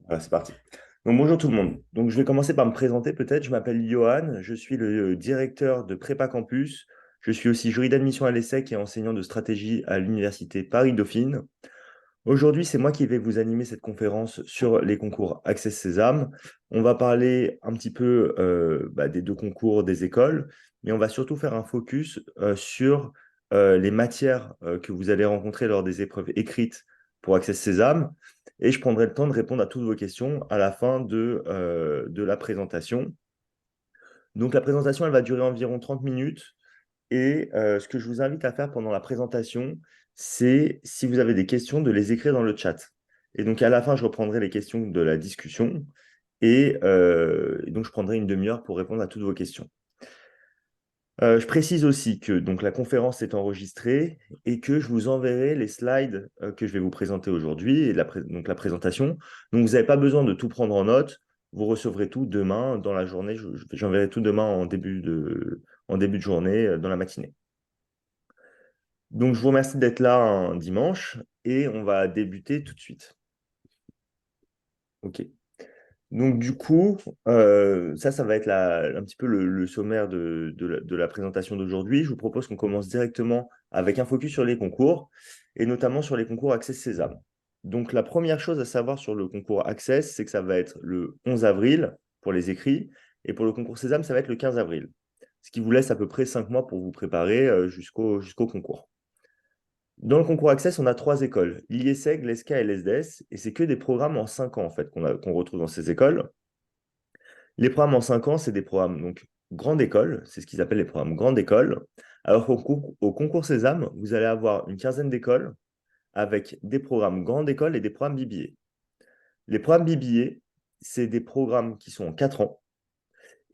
Voilà, c'est parti. Donc, bonjour tout le monde. Donc, je vais commencer par me présenter peut-être. Je m'appelle Johan, je suis le directeur de Prépa Campus. Je suis aussi jury d'admission à l'ESSEC et enseignant de stratégie à l'Université Paris-Dauphine. Aujourd'hui, c'est moi qui vais vous animer cette conférence sur les concours Access Sésame. On va parler un petit peu des deux concours des écoles, mais on va surtout faire un focus sur les matières que vous allez rencontrer lors des épreuves écrites pour Access Sésame. Et je prendrai le temps de répondre à toutes vos questions à la fin de la présentation. Donc, la présentation, elle va durer environ 30 minutes. Et ce que je vous invite à faire pendant la présentation, c'est, si vous avez des questions, de les écrire dans le chat. Et donc, à la fin, je reprendrai les questions de la discussion. Et donc, je prendrai une demi-heure pour répondre à toutes vos questions. Je précise aussi que donc, la conférence est enregistrée et que je vous enverrai les slides que je vais vous présenter aujourd'hui et donc la présentation. Donc, vous n'avez pas besoin de tout prendre en note. Vous recevrez tout demain dans la journée. J'enverrai tout demain en début de journée, dans la matinée. Donc, je vous remercie d'être là un dimanche et on va débuter tout de suite. OK. Donc, du coup, ça va être un petit peu le sommaire de la présentation d'aujourd'hui. Je vous propose qu'on commence directement avec un focus sur les concours et notamment sur les concours Access Sésame. Donc, la première chose à savoir sur le concours Access, c'est que ça va être le 11 avril pour les écrits et pour le concours Sésame, ça va être le 15 avril. Ce qui vous laisse à peu près 5 mois pour vous préparer jusqu'au concours. Dans le concours Access, on a trois écoles, l'IESEG, l'ESCA et l'ESDES, et c'est que des programmes en 5 ans en fait qu'on retrouve dans ces écoles. Les programmes en 5 ans, c'est des programmes donc grande école, c'est ce qu'ils appellent les programmes grande école. Alors au concours Sésame, vous allez avoir une quinzaine d'écoles avec des programmes grande école et des programmes BBA. Les programmes BBA, c'est des programmes qui sont en 4 ans.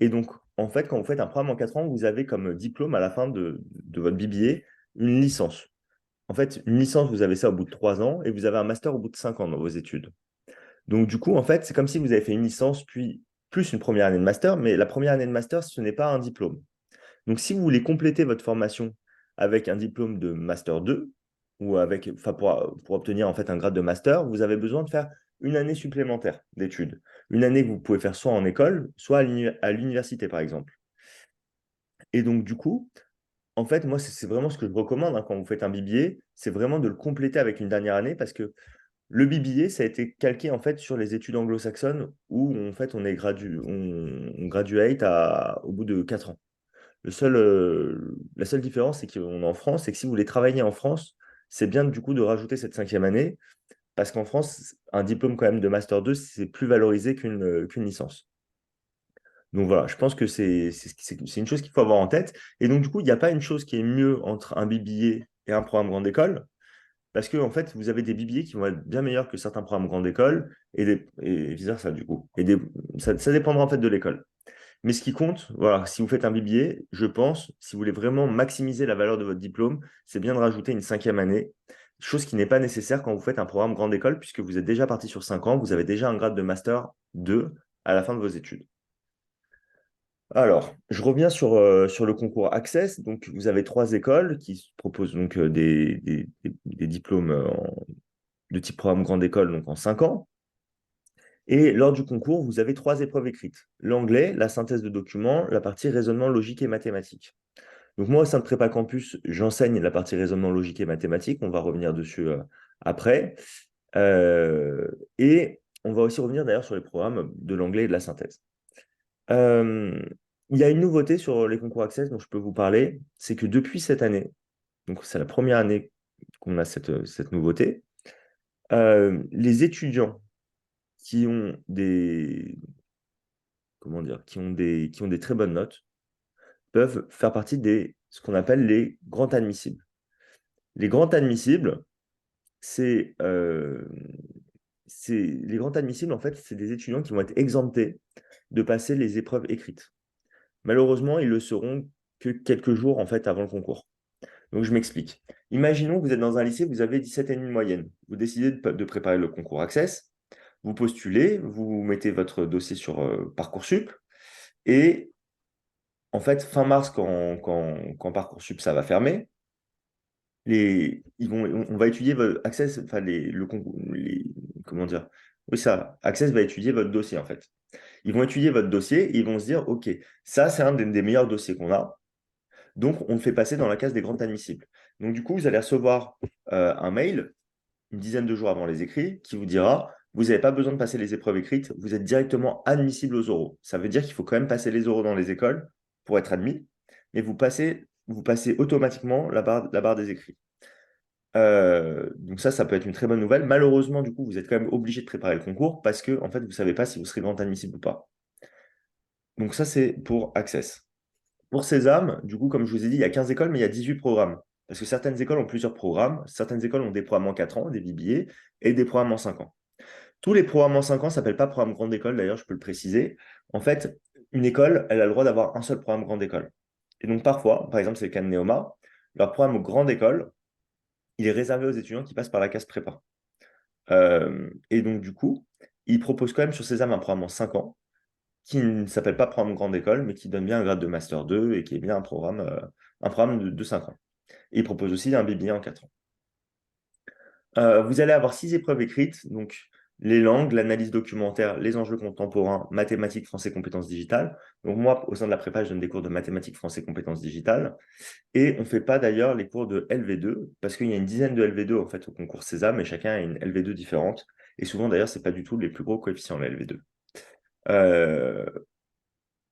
Et donc, en fait, quand vous faites un programme en 4 ans, vous avez comme diplôme à la fin de votre BBA une licence. En fait, une licence, vous avez ça au bout de 3 ans et vous avez un master au bout de 5 ans dans vos études. Donc, du coup, en fait, c'est comme si vous avez fait une licence, puis plus une première année de master, mais la première année de master, ce n'est pas un diplôme. Donc, si vous voulez compléter votre formation avec un diplôme de master 2, ou enfin, pour obtenir en fait un grade de master, vous avez besoin de faire une année supplémentaire d'études. Une année que vous pouvez faire soit en école, soit à l'université, par exemple. Et donc, du coup, en fait, moi, c'est vraiment ce que je recommande quand vous faites un BBA, c'est vraiment de le compléter avec une dernière année parce que le BBA, ça a été calqué en fait sur les études anglo-saxonnes où en fait on graduate au bout de 4 ans. La seule différence, c'est qu'on est en France, c'est que si vous voulez travailler en France, c'est bien du coup de rajouter cette cinquième année parce qu'en France, un diplôme quand même de Master 2, c'est plus valorisé qu'une licence. Donc voilà, je pense que c'est une chose qu'il faut avoir en tête. Et donc, du coup, il n'y a pas une chose qui est mieux entre un BBA et un programme grande école, parce que en fait, vous avez des BBA qui vont être bien meilleurs que certains programmes grande école, et vice-versa, du coup. Ça dépendra en fait de l'école. Mais ce qui compte, voilà, si vous faites un BBA, je pense, si vous voulez vraiment maximiser la valeur de votre diplôme, c'est bien de rajouter une cinquième année, chose qui n'est pas nécessaire quand vous faites un programme grande école, puisque vous êtes déjà parti sur 5 ans, vous avez déjà un grade de master 2 à la fin de vos études. Alors, je reviens sur le concours Access. Donc, vous avez trois écoles qui proposent donc des diplômes de type programme grande école, donc en 5 ans. Et lors du concours, vous avez trois épreuves écrites. L'anglais, la synthèse de documents, la partie raisonnement logique et mathématique. Donc, moi, au sein de Prépa Campus, j'enseigne la partie raisonnement logique et mathématique. On va revenir dessus après. Euh, et on va aussi revenir d'ailleurs sur les programmes de l'anglais et de la synthèse. Euh, il y a une nouveauté sur les concours Access dont je peux vous parler, c'est que depuis cette année, donc c'est la première année qu'on a cette nouveauté, les étudiants qui ont comment dire, qui ont des très bonnes notes peuvent faire partie ce qu'on appelle les grands admissibles. Les grands admissibles, c'est les grands admissibles, en fait, c'est des étudiants qui vont être exemptés de passer les épreuves écrites. Malheureusement, ils le seront que quelques jours en fait avant le concours. Donc je m'explique. Imaginons que vous êtes dans un lycée, vous avez 17,5 de moyenne. Vous décidez de préparer le concours Access, vous postulez, vous mettez votre dossier sur Parcoursup et en fait fin mars quand Parcoursup ça va fermer, on va étudier Access, enfin comment dire, Oui, ça, Access va étudier votre dossier en fait. Ils vont étudier votre dossier et ils vont se dire, OK, ça, c'est un des meilleurs dossiers qu'on a. Donc, on le fait passer dans la case des grandes admissibles. Donc, du coup, vous allez recevoir un mail une dizaine de jours avant les écrits qui vous dira, vous n'avez pas besoin de passer les épreuves écrites, vous êtes directement admissible aux oraux. Ça veut dire qu'il faut quand même passer les oraux dans les écoles pour être admis, mais vous passez automatiquement la barre des écrits. Donc ça peut être une très bonne nouvelle. Malheureusement, du coup, vous êtes quand même obligé de préparer le concours parce que, en fait, vous ne savez pas si vous serez grand admissible ou pas. Donc ça, c'est pour Access. Pour Sésame, du coup, comme je vous ai dit, il y a 15 écoles, mais il y a 18 programmes. Parce que certaines écoles ont plusieurs programmes. Certaines écoles ont des programmes en 4 ans, des BBA, et des programmes en 5 ans. Tous les programmes en 5 ans ne s'appellent pas programme grande école, d'ailleurs, je peux le préciser. En fait, une école, elle a le droit d'avoir un seul programme grande école. Et donc parfois, par exemple, c'est le cas de Neoma, leur programme grande école, il est réservé aux étudiants qui passent par la case prépa. Et donc, du coup, ils proposent quand même sur Sésame un programme en 5 ans qui ne s'appelle pas programme grande école, mais qui donne bien un grade de Master 2 et qui est bien un programme de 5 ans. Et ils proposent aussi un BBA en 4 ans. Vous allez avoir 6 épreuves écrites, donc les langues, l'analyse documentaire, les enjeux contemporains, mathématiques, français, compétences digitales. Donc moi, au sein de la prépa, je donne des cours de mathématiques, français, compétences digitales. Et on ne fait pas d'ailleurs les cours de LV2, parce qu'il y a une dizaine de LV2 en fait au concours Sésame, et chacun a une LV2 différente. Et souvent d'ailleurs, ce n'est pas du tout les plus gros coefficients, la LV2. Euh,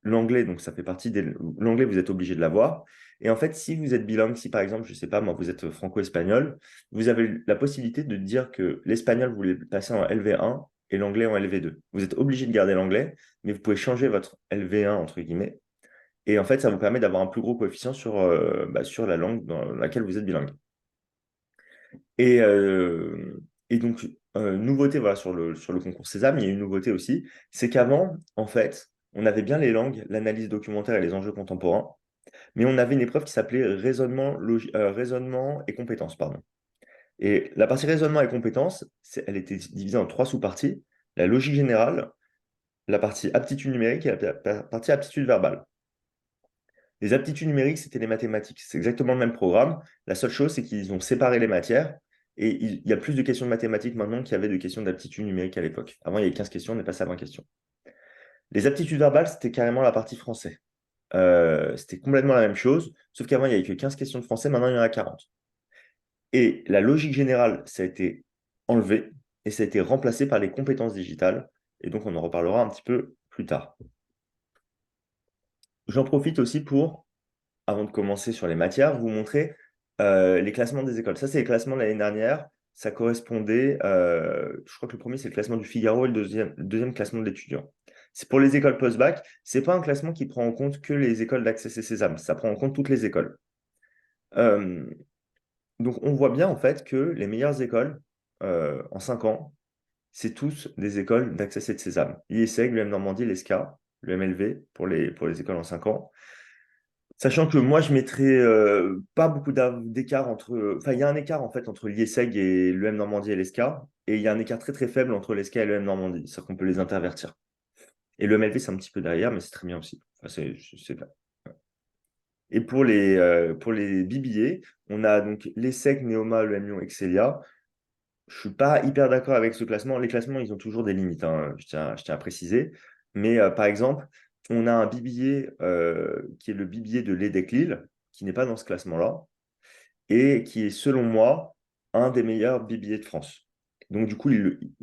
L'anglais, donc ça fait partie des... L'anglais, vous êtes obligé de l'avoir. Et en fait, si vous êtes bilingue, si par exemple, je ne sais pas, moi, vous êtes franco-espagnol, vous avez la possibilité de dire que l'espagnol, vous voulez le passer en LV1 et l'anglais en LV2. Vous êtes obligé de garder l'anglais, mais vous pouvez changer votre LV1, entre guillemets. Et en fait, ça vous permet d'avoir un plus gros coefficient sur la langue dans laquelle vous êtes bilingue. Et, euh, et donc, nouveauté voilà, sur le concours Sésame, il y a une nouveauté aussi, c'est qu'avant, en fait, on avait bien les langues, l'analyse documentaire et les enjeux contemporains, mais on avait une épreuve qui s'appelait raisonnement et compétences, pardon. Et la partie raisonnement et compétences, elle était divisée en 3 sous-parties, la logique générale, la partie aptitude numérique et la partie aptitude verbale. Les aptitudes numériques, c'était les mathématiques. C'est exactement le même programme. La seule chose, c'est qu'ils ont séparé les matières. Et il y a plus de questions de mathématiques maintenant qu'il y avait de questions d'aptitude numérique à l'époque. Avant, il y avait 15 questions, on est passé à 20 questions. Les aptitudes verbales, c'était carrément la partie français. C'était complètement la même chose, sauf qu'avant, il n'y avait que 15 questions de français, maintenant, il y en a 40. Et la logique générale, ça a été enlevé et ça a été remplacé par les compétences digitales. Et donc, on en reparlera un petit peu plus tard. J'en profite aussi pour avant de commencer sur les matières, vous montrer les classements des écoles. Ça, c'est les classements de l'année dernière. Ça correspondait, je crois que le premier, c'est le classement du Figaro et le deuxième classement de l'étudiant. C'est pour les écoles post-bac. Ce n'est pas un classement qui prend en compte que les écoles d'Accès et Sésame. Ça prend en compte toutes les écoles. Euh, donc, on voit bien en fait que les meilleures écoles en 5 ans, c'est tous des écoles d'Accès et de Sésame. L'IESEG, l'UM Normandie, l'ESCA, le MLV pour les écoles en 5 ans. Sachant que moi, je mettrais pas beaucoup d'écart entre. Enfin, il y a un écart en fait entre l'IESEG et l'EM Normandie et l'ESCA. Et il y a un écart très très faible entre l'ESCA et l'EM Normandie. C'est-à-dire qu'on peut les intervertir. Et le MLV, c'est un petit peu derrière, mais c'est très bien aussi. Enfin, c'est bien. Et pour les BBA, on a donc l'ESSEC, Neoma, l'EM Lyon, Excelia. Je ne suis pas hyper d'accord avec ce classement. Les classements, ils ont toujours des limites, hein, je tiens à préciser. Mais par exemple, on a un BBA qui est le BBA de l'EDEC Lille, qui n'est pas dans ce classement-là, et qui est, selon moi, un des meilleurs BBA de France. Donc, du coup,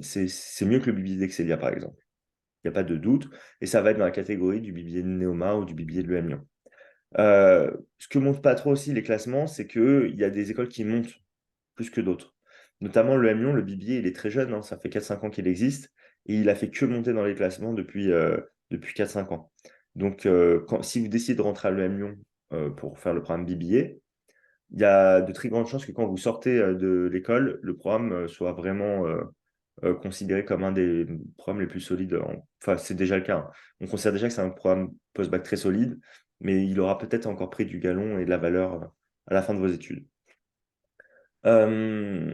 c'est mieux que le BBA d'Excelia, par exemple. Il n'y a pas de doute. Et ça va être dans la catégorie du BBA de Neoma ou du BBA de l'EM Lyon. Ce que montrent pas trop aussi les classements, c'est qu'il y a des écoles qui montent plus que d'autres. Notamment le M Lyon, le BBA, il est très jeune, hein, ça fait 4-5 ans qu'il existe, et il a fait que monter dans les classements depuis 4-5 ans. Donc, si vous décidez de rentrer à l'EM Lyon pour faire le programme BBA, il y a de très grandes chances que quand vous sortez de l'école, le programme soit vraiment considéré comme un des programmes les plus solides. Enfin, c'est déjà le cas, hein. On considère déjà que c'est un programme post-bac très solide, mais il aura peut-être encore pris du galon et de la valeur à la fin de vos études. Euh,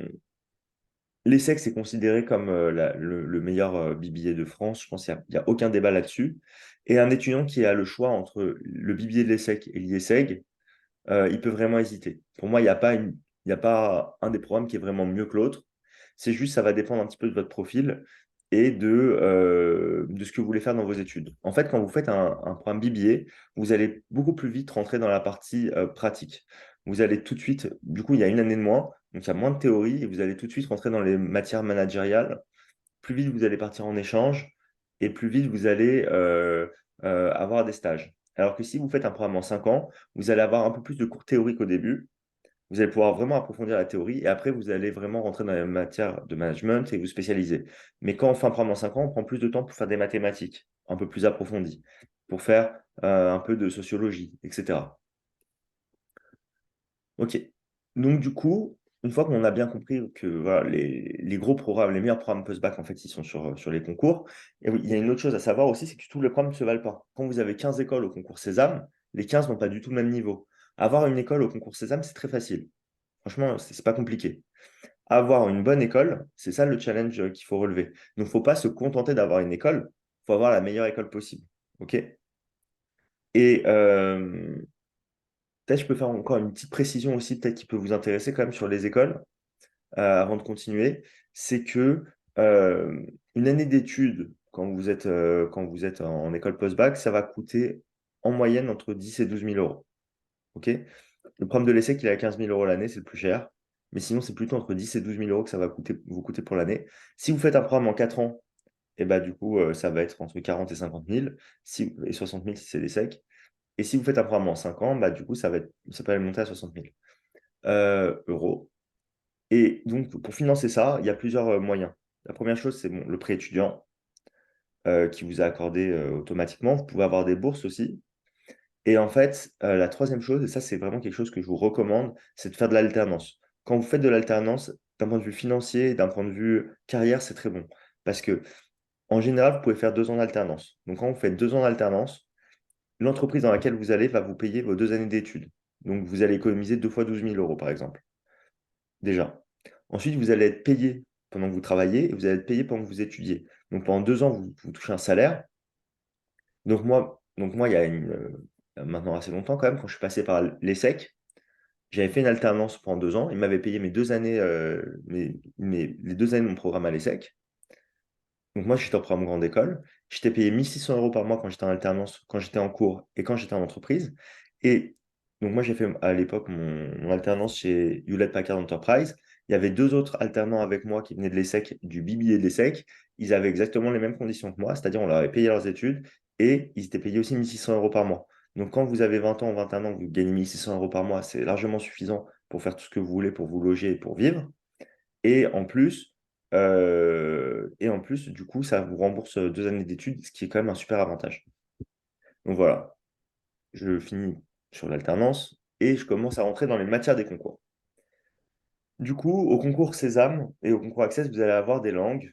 L'ESSEC est considéré comme le meilleur BBA de France. Je pense qu'il n'y a aucun débat là-dessus. Et un étudiant qui a le choix entre le BBA de l'ESSEC et l'IESEG, il peut vraiment hésiter. Pour moi, il n'y a pas un des programmes qui est vraiment mieux que l'autre. C'est juste, ça va dépendre un petit peu de votre profil. et de ce que vous voulez faire dans vos études. En fait, quand vous faites un programme BBA, vous allez beaucoup plus vite rentrer dans la partie pratique. Vous allez tout de suite, du coup, il y a une année de moins, donc il y a moins de théorie, et vous allez tout de suite rentrer dans les matières managériales. Plus vite vous allez partir en échange, et plus vite vous allez avoir des stages. Alors que si vous faites un programme en 5 ans, vous allez avoir un peu plus de cours théoriques au début, vous allez pouvoir vraiment approfondir la théorie et après, vous allez vraiment rentrer dans la matière de management et vous spécialiser. Mais quand on fait un programme en 5 ans, on prend plus de temps pour faire des mathématiques un peu plus approfondies, pour faire un peu de sociologie, etc. Ok. Donc, du coup, une fois qu'on a bien compris que voilà, les gros programmes, les meilleurs programmes post-bac, en fait, ils sont sur les concours. Et oui, il y a une autre chose à savoir aussi, c'est que tous les programmes ne se valent pas. Quand vous avez 15 écoles au concours Sésame, les 15 n'ont pas du tout le même niveau. Avoir une école au concours Sésame, c'est très facile. Franchement, c'est pas compliqué. Avoir une bonne école, c'est ça le challenge qu'il faut relever. Donc, il ne faut pas se contenter d'avoir une école, il faut avoir la meilleure école possible. OK? Et peut-être je peux faire encore une petite précision aussi, peut-être qui peut vous intéresser quand même sur les écoles, avant de continuer. C'est que une année d'études, quand vous êtes en école post-bac, ça va coûter en moyenne entre 10 et 12 000 euros. OK? Le programme de l'ESSEC, il est à 15 000 euros l'année, c'est le plus cher. Mais sinon, c'est plutôt entre 10 et 12 000 euros que ça va vous coûter pour l'année. Si vous faites un programme en 4 ans, et bah, du coup, ça va être entre 40 et 50 000 et 60 000 si c'est l'ESSEC. Et si vous faites un programme en 5 ans, bah, du coup, ça peut aller monter à 60 000 euros. Et donc, pour financer ça, il y a plusieurs moyens. La première chose, c'est bon, le prêt étudiant qui vous est accordé automatiquement. Vous pouvez avoir des bourses aussi. Et en fait, la troisième chose, et ça c'est vraiment quelque chose que je vous recommande, c'est de faire de l'alternance. Quand vous faites de l'alternance, d'un point de vue financier, d'un point de vue carrière, c'est très bon. Parce que en général, vous pouvez faire 2 ans d'alternance. Donc quand vous faites 2 ans d'alternance, l'entreprise dans laquelle vous allez va vous payer vos 2 années d'études. Donc vous allez économiser 2 fois 12 000 euros, par exemple. Déjà. Ensuite, vous allez être payé pendant que vous travaillez et vous allez être payé pendant que vous étudiez. Donc pendant 2 ans, vous touchez un salaire. Donc moi, il y a maintenant assez longtemps quand même, quand je suis passé par l'ESSEC, j'avais fait une alternance pendant 2 ans. Ils m'avaient payé mes 2 années, les 2 années de mon programme à l'ESSEC. Donc moi, j'étais en programme grande école. J'étais payé 1 600 euros par mois quand j'étais en alternance, quand j'étais en cours et quand j'étais en entreprise. Et donc moi, j'ai fait à l'époque mon alternance chez Hewlett Packard Enterprise. Il y avait 2 autres alternants avec moi qui venaient de l'ESSEC, du BBA de l'ESSEC. Ils avaient exactement les mêmes conditions que moi, c'est-à-dire on leur avait payé leurs études et ils étaient payés aussi 1 600 euros par mois. Donc quand vous avez 20 ans ou 21 ans, que vous gagnez 1 600 euros par mois, c'est largement suffisant pour faire tout ce que vous voulez, pour vous loger et pour vivre. Et en plus, du coup, ça vous rembourse 2 années d'études, ce qui est quand même un super avantage. Donc voilà, je finis sur l'alternance et je commence à rentrer dans les matières des concours. Du coup, au concours Sésame et au concours Access, vous allez avoir des langues,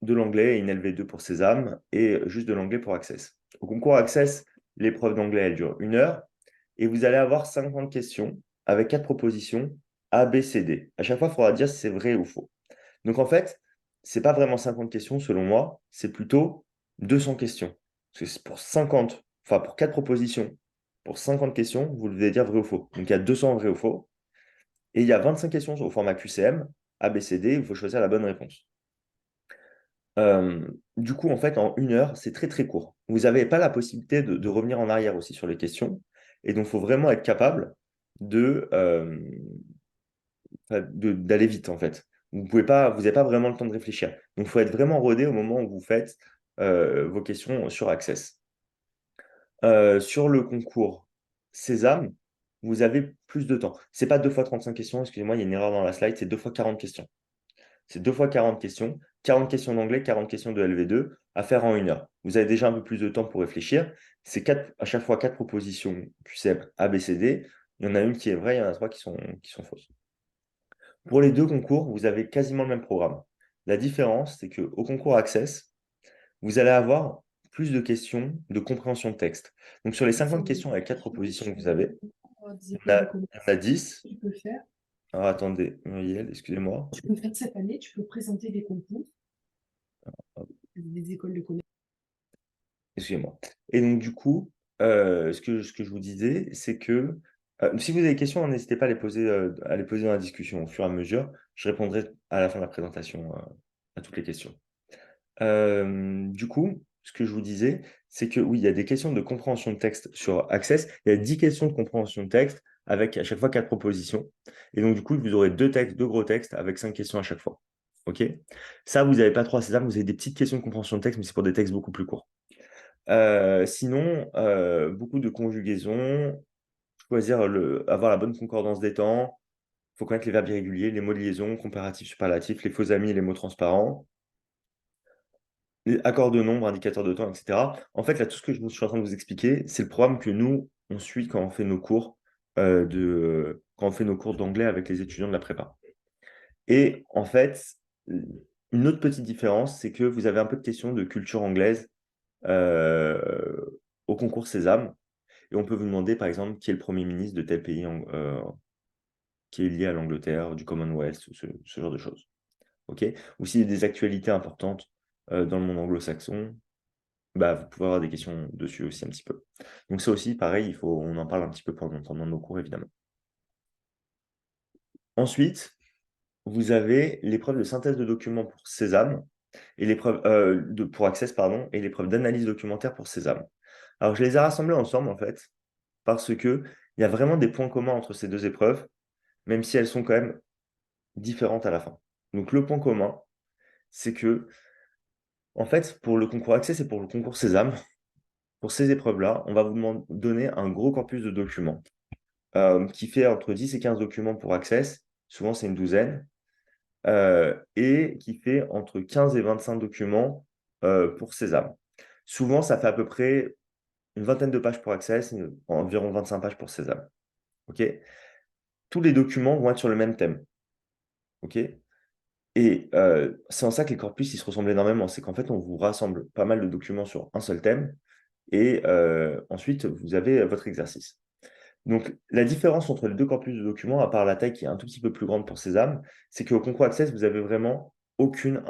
de l'anglais et une LV2 pour Sésame et juste de l'anglais pour Access. Au concours Access, l'épreuve d'anglais, elle dure 1 heure et vous allez avoir 50 questions avec 4 propositions A, B, C, D. À chaque fois, il faudra dire si c'est vrai ou faux. Donc en fait, c'est pas vraiment 50 questions selon moi, c'est plutôt 200 questions. Parce que c'est pour 50, enfin pour 4 propositions, pour 50 questions, vous devez dire vrai ou faux. Donc il y a 200 vrai ou faux. Et il y a 25 questions au format QCM, A, B, C, D, il faut choisir la bonne réponse. Du coup, en fait, en 1 heure, c'est très très court. Vous n'avez pas la possibilité de revenir en arrière aussi sur les questions. Et donc, il faut vraiment être capable de, d'aller vite, en fait. Vous n'avez pas vraiment le temps de réfléchir. Donc, il faut être vraiment rodé au moment où vous faites vos questions sur Access. Sur le concours Sésame, vous avez plus de temps. C'est pas 2 fois 35 questions, excusez-moi, il y a une erreur dans la slide, c'est 2 fois 40 questions. C'est 2 fois 40 questions, 40 questions d'anglais, 40 questions de LV2 à faire en 1 heure. Vous avez déjà un peu plus de temps pour réfléchir. C'est à chaque fois 4 propositions QCM A, B, C, D. Il y en a une qui est vraie, il y en a 3 qui sont fausses. Pour les 2 concours, vous avez quasiment le même programme. La différence, c'est qu'au concours Access, vous allez avoir plus de questions de compréhension de texte. Donc, sur les 50 questions avec 4 propositions que vous avez, il y en a 10. Tu peux faire. Alors, attendez, Muriel, excusez-moi. Tu peux faire cette année, tu peux présenter des concours, des écoles de commerce. Excusez-moi. Et donc, du coup, ce que je vous disais, c'est que si vous avez des questions, n'hésitez pas à les poser dans la discussion au fur et à mesure. Je répondrai à la fin de la présentation à toutes les questions. Du coup, ce que je vous disais, c'est que oui, il y a des questions de compréhension de texte sur Access. Il y a 10 questions de compréhension de texte avec à chaque fois 4 propositions. Et donc, du coup, vous aurez deux textes, deux gros textes avec 5 questions à chaque fois. OK? Ça, vous n'avez pas trop à César, vous avez des petites questions de compréhension de texte, mais c'est pour des textes beaucoup plus courts. Sinon, beaucoup de conjugaisons, avoir la bonne concordance des temps. Il faut connaître les verbes irréguliers, les mots de liaison, comparatifs, superlatifs, les faux amis et les mots transparents. Les accords de nombre, indicateurs de temps, etc. En fait, là, tout ce que je suis en train de vous expliquer, c'est le programme que nous, on suit quand on fait nos cours quand on fait nos cours d'anglais avec les étudiants de la prépa. Et en fait, une autre petite différence, c'est que vous avez un peu de questions de culture anglaise euh, au concours Sésame. Et on peut vous demander, par exemple, qui est le Premier ministre de tel pays qui est lié à l'Angleterre, du Commonwealth, ce genre de choses. OK? Ou s'il y a des actualités importantes dans le monde anglo-saxon, bah, vous pouvez avoir des questions dessus aussi un petit peu. Donc ça aussi, pareil, on en parle un petit peu pendant nos cours, évidemment. Ensuite, vous avez l'épreuve de synthèse de documents pour Sésame et l'épreuve pour Access, pardon, et l'épreuve d'analyse documentaire pour Sésame. Alors, je les ai rassemblés ensemble, en fait, parce que il y a vraiment des points communs entre ces deux épreuves, même si elles sont quand même différentes à la fin. Donc, le point commun, c'est que, en fait, pour le concours Access et pour le concours Sésame, pour ces épreuves-là, on va vous donner un gros corpus de documents qui fait entre 10 et 15 documents pour Access, souvent c'est une douzaine, et qui fait entre 15 et 25 documents pour Sésame. Souvent, ça fait à peu près une vingtaine de pages pour Access, environ 25 pages pour Sésame. OK? Tous les documents vont être sur le même thème. OK? Et c'est en ça que les corpus ils se ressemblent énormément. C'est qu'en fait, on vous rassemble pas mal de documents sur un seul thème, et ensuite, vous avez votre exercice. Donc, la différence entre les deux corpus de documents, à part la taille qui est un tout petit peu plus grande pour Sésame, c'est qu'au concours Access, vous avez vraiment aucune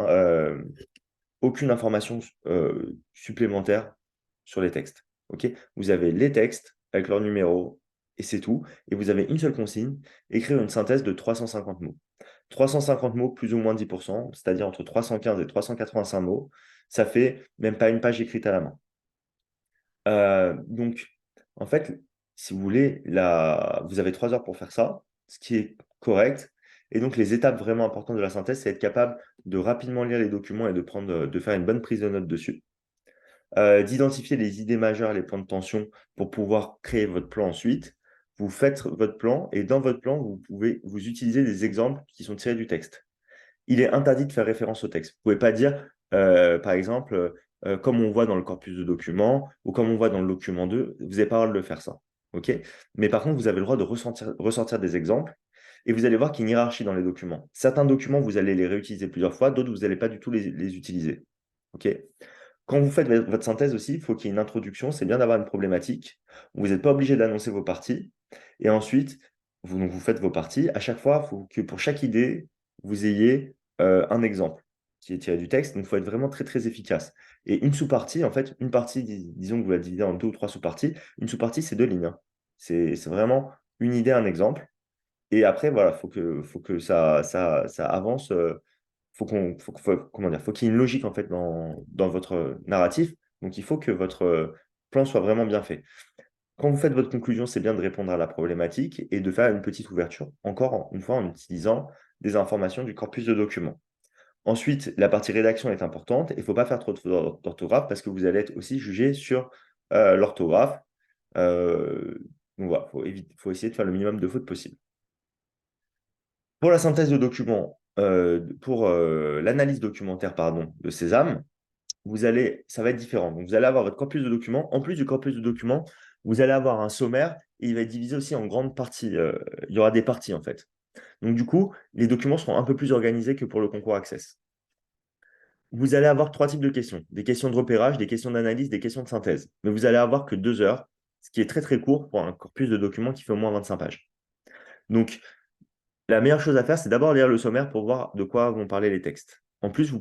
information supplémentaire sur les textes. OK? Vous avez les textes avec leur numéro et c'est tout. Et vous avez une seule consigne, écrire une synthèse de 350 mots. 350 mots plus ou moins 10%, c'est-à-dire entre 315 et 385 mots. Ça fait même pas une page écrite à la main. Donc, en fait, si vous voulez, vous avez 3 heures pour faire ça, ce qui est correct. Et donc, les étapes vraiment importantes de la synthèse, c'est être capable de rapidement lire les documents et de faire une bonne prise de notes dessus. D'identifier les idées majeures, les points de tension pour pouvoir créer votre plan ensuite. Vous faites votre plan et dans votre plan, vous utilisez des exemples qui sont tirés du texte. Il est interdit de faire référence au texte. Vous ne pouvez pas dire, par exemple, comme on voit dans le corpus de documents ou comme on voit dans le document 2, vous n'avez pas le droit de le faire ça. OK? Mais par contre, vous avez le droit de ressortir des exemples et vous allez voir qu'il y a une hiérarchie dans les documents. Certains documents, vous allez les réutiliser plusieurs fois, d'autres, vous n'allez pas du tout les utiliser. OK? Quand vous faites votre synthèse aussi, il faut qu'il y ait une introduction. C'est bien d'avoir une problématique. Vous n'êtes pas obligé d'annoncer vos parties. Et ensuite, vous faites vos parties. À chaque fois, il faut que pour chaque idée, vous ayez un exemple qui est tiré du texte. Donc, il faut être vraiment très, très efficace. Et une sous-partie, en fait, une partie, disons que vous la divisez en deux ou trois sous-parties. Une sous-partie, c'est 2 lignes, hein. C'est vraiment une idée, un exemple. Et après, voilà, faut que ça avance. Comment dire, faut qu'il y ait une logique en fait dans votre narratif. Donc, il faut que votre plan soit vraiment bien fait. Quand vous faites votre conclusion, c'est bien de répondre à la problématique et de faire une petite ouverture, encore une fois en utilisant des informations du corpus de documents. Ensuite, la partie rédaction est importante. Il ne faut pas faire trop de fautes d'orthographe parce que vous allez être aussi jugé sur l'orthographe. Euh, donc voilà, faut essayer de faire le minimum de fautes possible. Pour la synthèse de documents, pour l'analyse documentaire pardon, de Sésame, ça va être différent. Donc, vous allez avoir votre corpus de documents. En plus du corpus de documents, vous allez avoir un sommaire et il va être divisé aussi en grandes parties. Il y aura des parties en fait. Donc, du coup, les documents seront un peu plus organisés que pour le concours Access. Vous allez avoir 3 types de questions. Des questions de repérage, des questions d'analyse, des questions de synthèse. Mais vous allez avoir que 2 heures, ce qui est très très court pour un corpus de documents qui fait au moins 25 pages. Donc, la meilleure chose à faire, c'est d'abord lire le sommaire pour voir de quoi vont parler les textes. En plus,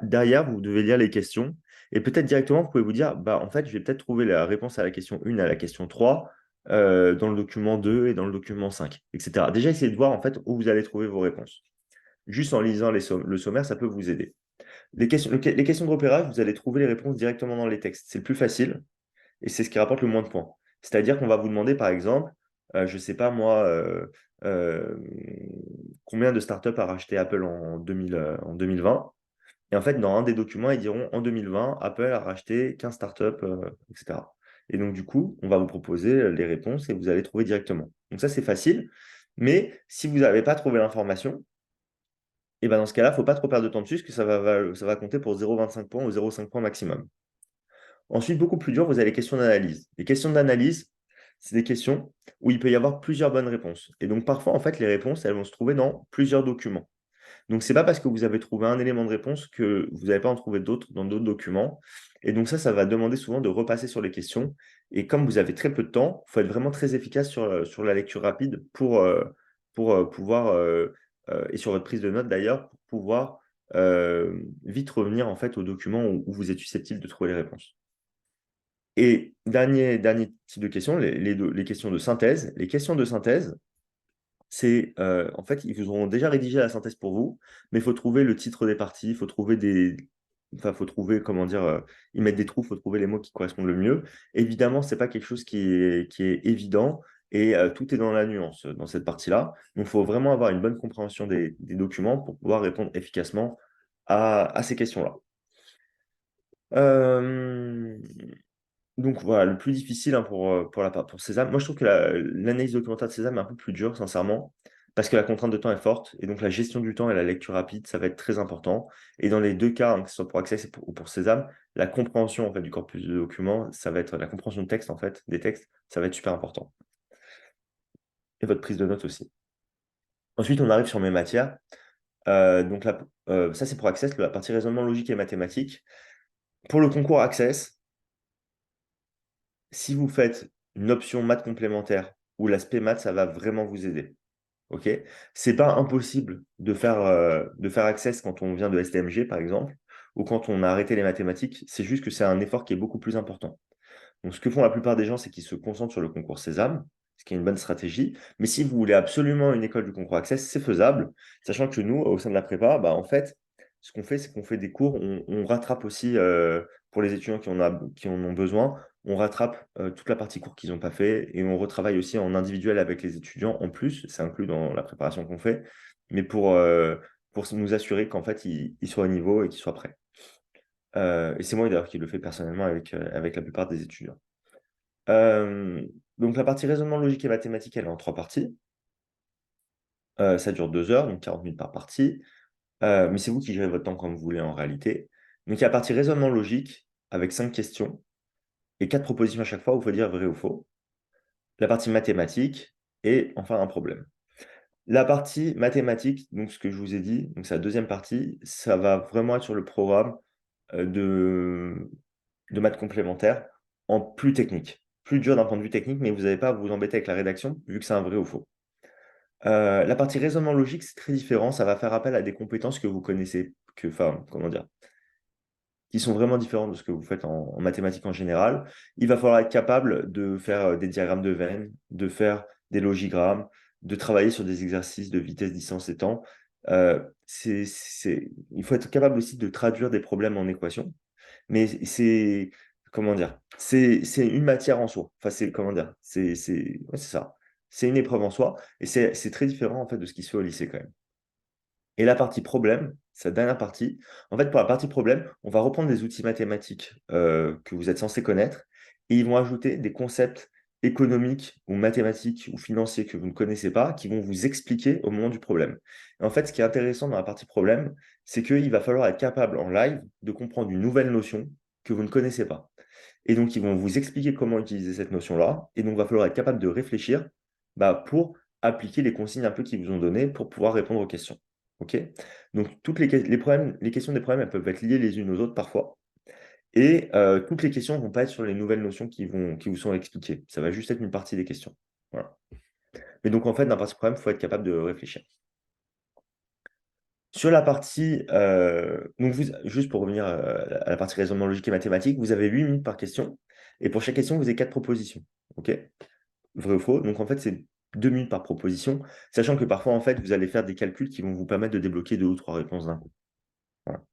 derrière, vous devez lire les questions et peut-être directement, vous pouvez vous dire, bah, en fait, je vais peut-être trouver la réponse à la question 1 et à la question 3 dans le document 2 et dans le document 5, etc. Déjà, essayez de voir en fait où vous allez trouver vos réponses. Juste en lisant le sommaire, ça peut vous aider. Les questions de repérage, vous allez trouver les réponses directement dans les textes. C'est le plus facile et c'est ce qui rapporte le moins de points. C'est-à-dire qu'on va vous demander, par exemple, je ne sais pas moi, euh, combien de startups a racheté Apple en 2020. Et en fait, dans un des documents, ils diront en 2020, Apple a racheté 15 startups, etc. Et donc, du coup, on va vous proposer les réponses et vous allez trouver directement. Donc, ça, c'est facile. Mais si vous n'avez pas trouvé l'information, et ben dans ce cas-là, il ne faut pas trop perdre de temps dessus, parce que ça va compter pour 0,25 points ou 0,5 points maximum. Ensuite, beaucoup plus dur, vous avez les questions d'analyse. Les questions d'analyse, c'est des questions où il peut y avoir plusieurs bonnes réponses. Et donc, parfois, en fait, les réponses, elles vont se trouver dans plusieurs documents. Donc, ce n'est pas parce que vous avez trouvé un élément de réponse que vous n'allez pas en trouver d'autres dans d'autres documents. Et donc, ça va demander souvent de repasser sur les questions. Et comme vous avez très peu de temps, il faut être vraiment très efficace sur la lecture rapide pour pouvoir, et sur votre prise de notes d'ailleurs, pour pouvoir vite revenir en fait au document où vous êtes susceptible de trouver les réponses. Et dernier type de questions, les questions de synthèse. Les questions de synthèse, c'est en fait, ils vous auront déjà rédigé la synthèse pour vous, mais il faut trouver le titre des parties, il faut trouver enfin, faut trouver, comment dire, y mettre des trous, il faut trouver les mots qui correspondent le mieux. Évidemment, c'est pas quelque chose qui est évident et tout est dans la nuance dans cette partie-là. Donc, il faut vraiment avoir une bonne compréhension des documents pour pouvoir répondre efficacement à ces questions-là. Euh, donc voilà, le plus difficile hein, pour Sésame. Moi, je trouve que l'analyse documentaire de Sésame est un peu plus dure, sincèrement, parce que la contrainte de temps est forte. Et donc la gestion du temps et la lecture rapide, ça va être très important. Et dans les deux cas, hein, que ce soit pour Access ou pour Sésame, la compréhension en fait, du corpus de documents, ça va être la compréhension de texte, en fait, des textes, ça va être super important. Et votre prise de notes aussi. Ensuite, on arrive sur mes matières. Donc là, ça, c'est pour Access, la partie raisonnement logique et mathématique. Pour le concours Access, si vous faites une option maths complémentaire ou l'aspect maths, ça va vraiment vous aider. Ok? C'est pas impossible de faire Access quand on vient de STMG, par exemple, ou quand on a arrêté les mathématiques. C'est juste que c'est un effort qui est beaucoup plus important. Donc, ce que font la plupart des gens, c'est qu'ils se concentrent sur le concours Sésame, ce qui est une bonne stratégie. Mais si vous voulez absolument une école du concours Access, c'est faisable, sachant que nous, au sein de la prépa, bah, en fait, ce qu'on fait, c'est qu'on fait des cours, on rattrape aussi, pour les étudiants qui en ont besoin, on rattrape toute la partie cours qu'ils n'ont pas fait et on retravaille aussi en individuel avec les étudiants en plus, c'est inclus dans la préparation qu'on fait, mais pour nous assurer qu'en fait, ils soient au niveau et qu'ils soient prêts. Et c'est moi d'ailleurs qui le fais personnellement avec la plupart des étudiants. Euh, donc la partie raisonnement logique et mathématique, elle est en trois parties. Ça dure 2 heures, donc 40 minutes par partie. Mais c'est vous qui gérez votre temps comme vous voulez en réalité. Donc il y a la partie raisonnement logique avec 5 questions et 4 propositions à chaque fois où il faut dire vrai ou faux. La partie mathématique et enfin un problème. La partie mathématique, donc ce que je vous ai dit, donc c'est la deuxième partie, ça va vraiment être sur le programme euh, de, de maths complémentaires en plus technique. Plus dur d'un point de vue technique, mais vous n'avez pas à vous embêter avec la rédaction, vu que c'est un vrai ou faux. La partie raisonnement logique, c'est très différent. Ça va faire appel à des compétences que vous connaissez, enfin, comment dire, qui sont vraiment différentes de ce que vous faites en mathématiques en général. Il va falloir être capable de faire des diagrammes de Venn, de faire des logigrammes, de travailler sur des exercices de vitesse, distance et temps. Il faut être capable aussi de traduire des problèmes en équations. Mais c'est, comment dire, c'est une matière en soi. Enfin, c'est, comment dire, ouais, c'est ça. C'est une épreuve en soi. Et c'est très différent, en fait, de ce qui se fait au lycée, quand même. Et la partie problème, cette dernière partie, en fait, pour la partie problème, on va reprendre des outils mathématiques que vous êtes censés connaître et ils vont ajouter des concepts économiques ou mathématiques ou financiers que vous ne connaissez pas qui vont vous expliquer au moment du problème. Et en fait, ce qui est intéressant dans la partie problème, c'est qu'il va falloir être capable en live de comprendre une nouvelle notion que vous ne connaissez pas. Et donc, ils vont vous expliquer comment utiliser cette notion-là. Et donc, il va falloir être capable de réfléchir pour appliquer les consignes un peu qu'ils vous ont données pour pouvoir répondre aux questions. OK? Donc, les problèmes, les questions des problèmes, elles peuvent être liées les unes aux autres parfois. Et toutes les questions ne vont pas être sur les nouvelles notions qui vous sont expliquées. Ça va juste être une partie des questions. Voilà. Mais donc, en fait, dans la partie problème, il faut être capable de réfléchir. Sur la partie, donc juste pour revenir à la partie raisonnement logique et mathématique, vous avez 8 minutes par question. Et pour chaque question, vous avez 4 propositions. OK? Vrai ou faux. Donc, en fait, c'est 2 minutes par proposition, sachant que parfois, en fait, vous allez faire des calculs qui vont vous permettre de débloquer 2 ou 3 réponses d'un coup. Voilà.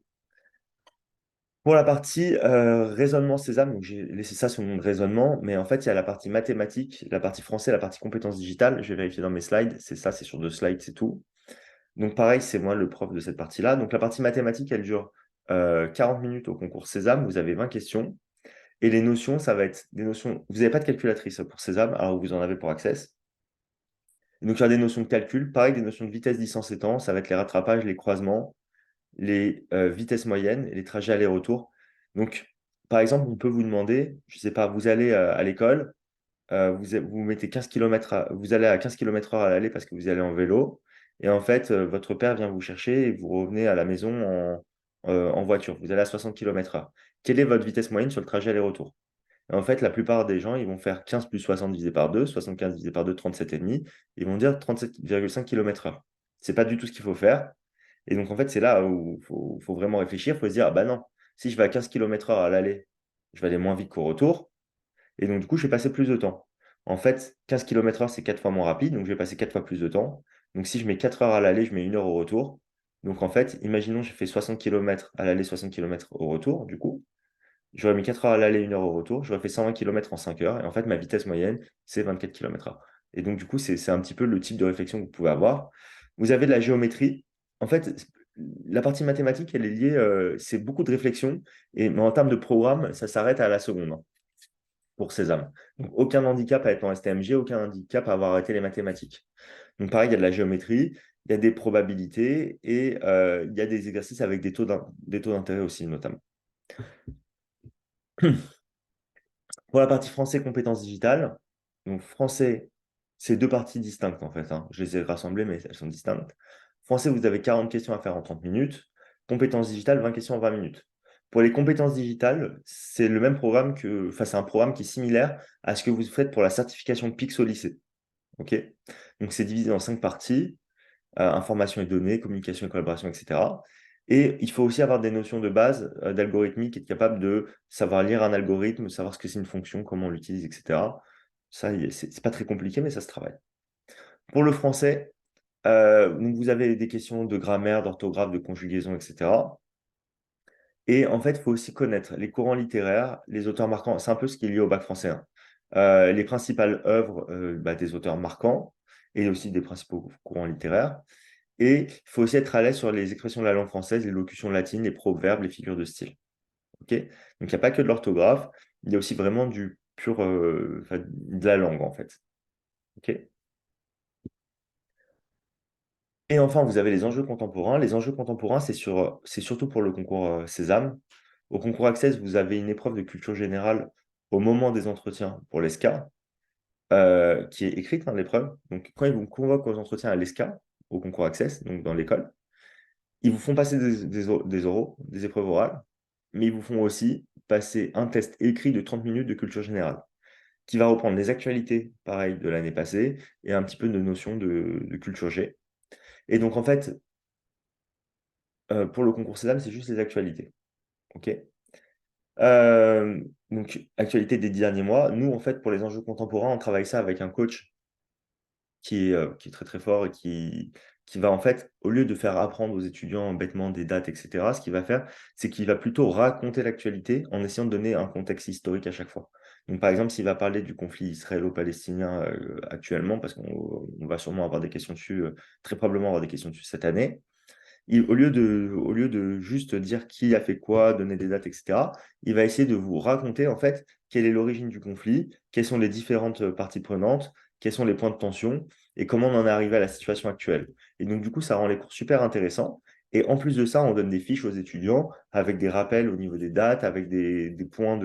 Pour la partie raisonnement Sésame, donc j'ai laissé ça sur le nom de raisonnement, mais en fait, il y a la partie mathématique, la partie français, la partie compétences digitales. Je vais vérifier dans mes slides. C'est ça, c'est sur 2 slides, c'est tout. Donc pareil, c'est moi le prof de cette partie-là. Donc la partie mathématique, elle dure 40 minutes au concours Sésame. Vous avez 20 questions. Et les notions, ça va être des notions. Vous n'avez pas de calculatrice pour Sésame, alors vous en avez pour Access. Donc il y a des notions de calcul, pareil, des notions de vitesse, distance et temps. Ça va être les rattrapages, les croisements, les vitesses moyennes et les trajets aller-retour. Donc, par exemple, on peut vous demander, je ne sais pas, vous allez à l'école, vous mettez 15 km vous allez à 15 km/h à l'aller parce que vous allez en vélo, et en fait, votre père vient vous chercher et vous revenez à la maison en voiture. Vous allez à 60 km/h. Quelle est votre vitesse moyenne sur le trajet aller-retour? Et en fait, la plupart des gens, ils vont faire 15 plus 60 divisé par 2, 75 divisé par 2, 37,5. Ils vont dire 37,5 km/h. Ce n'est pas du tout ce qu'il faut faire. Et donc, en fait, c'est là où il faut vraiment réfléchir. Il faut se dire, ah bah non, si je vais à 15 km/h à l'aller, je vais aller moins vite qu'au retour. Et donc, du coup, je vais passer plus de temps. En fait, 15 km/h, c'est 4 fois moins rapide, donc je vais passer 4 fois plus de temps. Donc, si je mets 4 heures à l'aller, je mets 1 heure au retour. Donc, en fait, imaginons, j'ai fait 60 km à l'aller, 60 km au retour, du coup. J'aurais mis 4 heures à l'aller, 1 heure au retour. J'aurais fait 120 km en 5 heures. Et en fait, ma vitesse moyenne, c'est 24 km/h. Et donc, du coup, c'est un petit peu le type de réflexion que vous pouvez avoir. Vous avez de la géométrie. En fait, la partie mathématique, elle est liée, c'est beaucoup de réflexion. Mais en termes de programme, ça s'arrête à la seconde, hein, pour Sésame. Donc, aucun handicap à être en STMG, aucun handicap à avoir arrêté les mathématiques. Donc, pareil, il y a de la géométrie, il y a des probabilités et il y a des exercices avec des taux d'intérêt aussi, notamment. Pour la partie français, compétences digitales, donc français, c'est 2 parties distinctes en fait, hein. Je les ai rassemblées, mais elles sont distinctes. Français, vous avez 40 questions à faire en 30 minutes. Compétences digitales, 20 questions en 20 minutes. Pour les compétences digitales, c'est le même programme enfin, c'est un programme qui est similaire à ce que vous faites pour la certification PIX au lycée. OK? Donc, c'est divisé en 5 parties, information et données, communication et collaboration, etc. Et il faut aussi avoir des notions de base d'algorithmique, être capable de savoir lire un algorithme, savoir ce que c'est une fonction, comment on l'utilise, etc. Ça, c'est pas très compliqué, mais ça se travaille. Pour le français, donc vous avez des questions de grammaire, d'orthographe, de conjugaison, etc. Et en fait, il faut aussi connaître les courants littéraires, les auteurs marquants. C'est un peu ce qui est lié au bac français, hein. Les principales œuvres des auteurs marquants et aussi des principaux courants littéraires. Et il faut aussi être à l'aise sur les expressions de la langue française, les locutions latines, les proverbes, les figures de style. Ok. Donc, il n'y a pas que de l'orthographe, il y a aussi vraiment du pur, enfin, de la langue, en fait. Ok. Et enfin, vous avez les enjeux contemporains. Les enjeux contemporains, c'est surtout pour le concours Sésame. Au concours Access, vous avez une épreuve de culture générale au moment des entretiens pour l'ESCA, qui est écrite, hein, l'épreuve. Donc, quand ils vous convoquent aux entretiens à l'ESCA, au concours Access, donc dans l'école, ils vous font passer des oraux, des épreuves orales, mais ils vous font aussi passer un test écrit de 30 minutes de culture générale, qui va reprendre les actualités, pareil, de l'année passée, et un petit peu de notions de culture G. Et donc, en fait, pour le concours Sésame, c'est juste les actualités. OK? Euh, donc, actualité des 10 derniers mois. Nous, en fait, pour les enjeux contemporains, on travaille ça avec un coach qui est très très fort et qui va en fait, au lieu de faire apprendre aux étudiants bêtement des dates, etc., ce qu'il va faire, c'est qu'il va plutôt raconter l'actualité en essayant de donner un contexte historique à chaque fois. Donc par exemple, s'il va parler du conflit israélo-palestinien actuellement, parce qu'on va sûrement avoir des questions dessus, très probablement avoir des questions dessus cette année, au lieu de juste dire qui a fait quoi, donner des dates, etc., il va essayer de vous raconter en fait quelle est l'origine du conflit, quelles sont les différentes parties prenantes, quels sont les points de tension et comment on en est arrivé à la situation actuelle. Et donc, du coup, ça rend les cours super intéressants. Et en plus de ça, on donne des fiches aux étudiants avec des rappels au niveau des dates, avec des points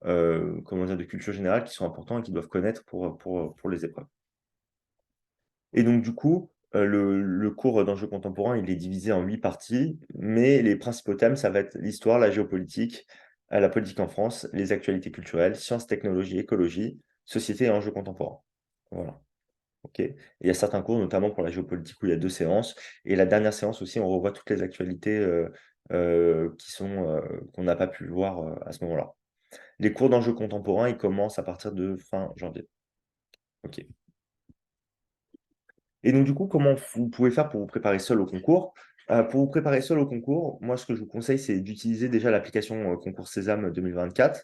comment dire, de culture générale qui sont importants et qu'ils doivent connaître pour les épreuves. Et donc, du coup, le cours d'enjeux contemporains, il est divisé en 8 parties, mais les principaux thèmes, ça va être l'histoire, la géopolitique, la politique en France, les actualités culturelles, sciences, technologies, écologie, société et enjeux contemporains. Voilà. OK. Et il y a certains cours, notamment pour la géopolitique, où il y a 2 séances. Et la dernière séance aussi, on revoit toutes les actualités qu'on n'a pas pu voir à ce moment-là. Les cours d'enjeux contemporains, ils commencent à partir de fin janvier. OK. Et donc, du coup, comment vous pouvez faire pour vous préparer seul au concours? Pour vous préparer seul au concours, moi, ce que je vous conseille, c'est d'utiliser déjà l'application Concours Sésame 2024.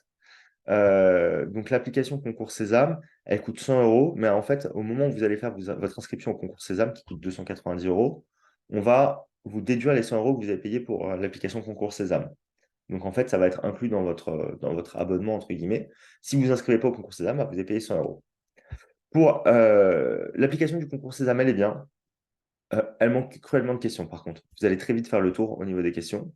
Donc, l'application Concours Sésame, elle coûte 100 euros, mais en fait, au moment où vous allez faire votre inscription au Concours Sésame, qui coûte 290 euros, on va vous déduire les 100 euros que vous avez payés pour l'application Concours Sésame. Donc, en fait, ça va être inclus dans votre abonnement, entre guillemets. Si vous ne vous inscrivez pas au Concours Sésame, bah, vous avez payé 100 euros. Pour l'application du Concours Sésame, elle est bien. Elle manque cruellement de questions, par contre. Vous allez très vite faire le tour au niveau des questions.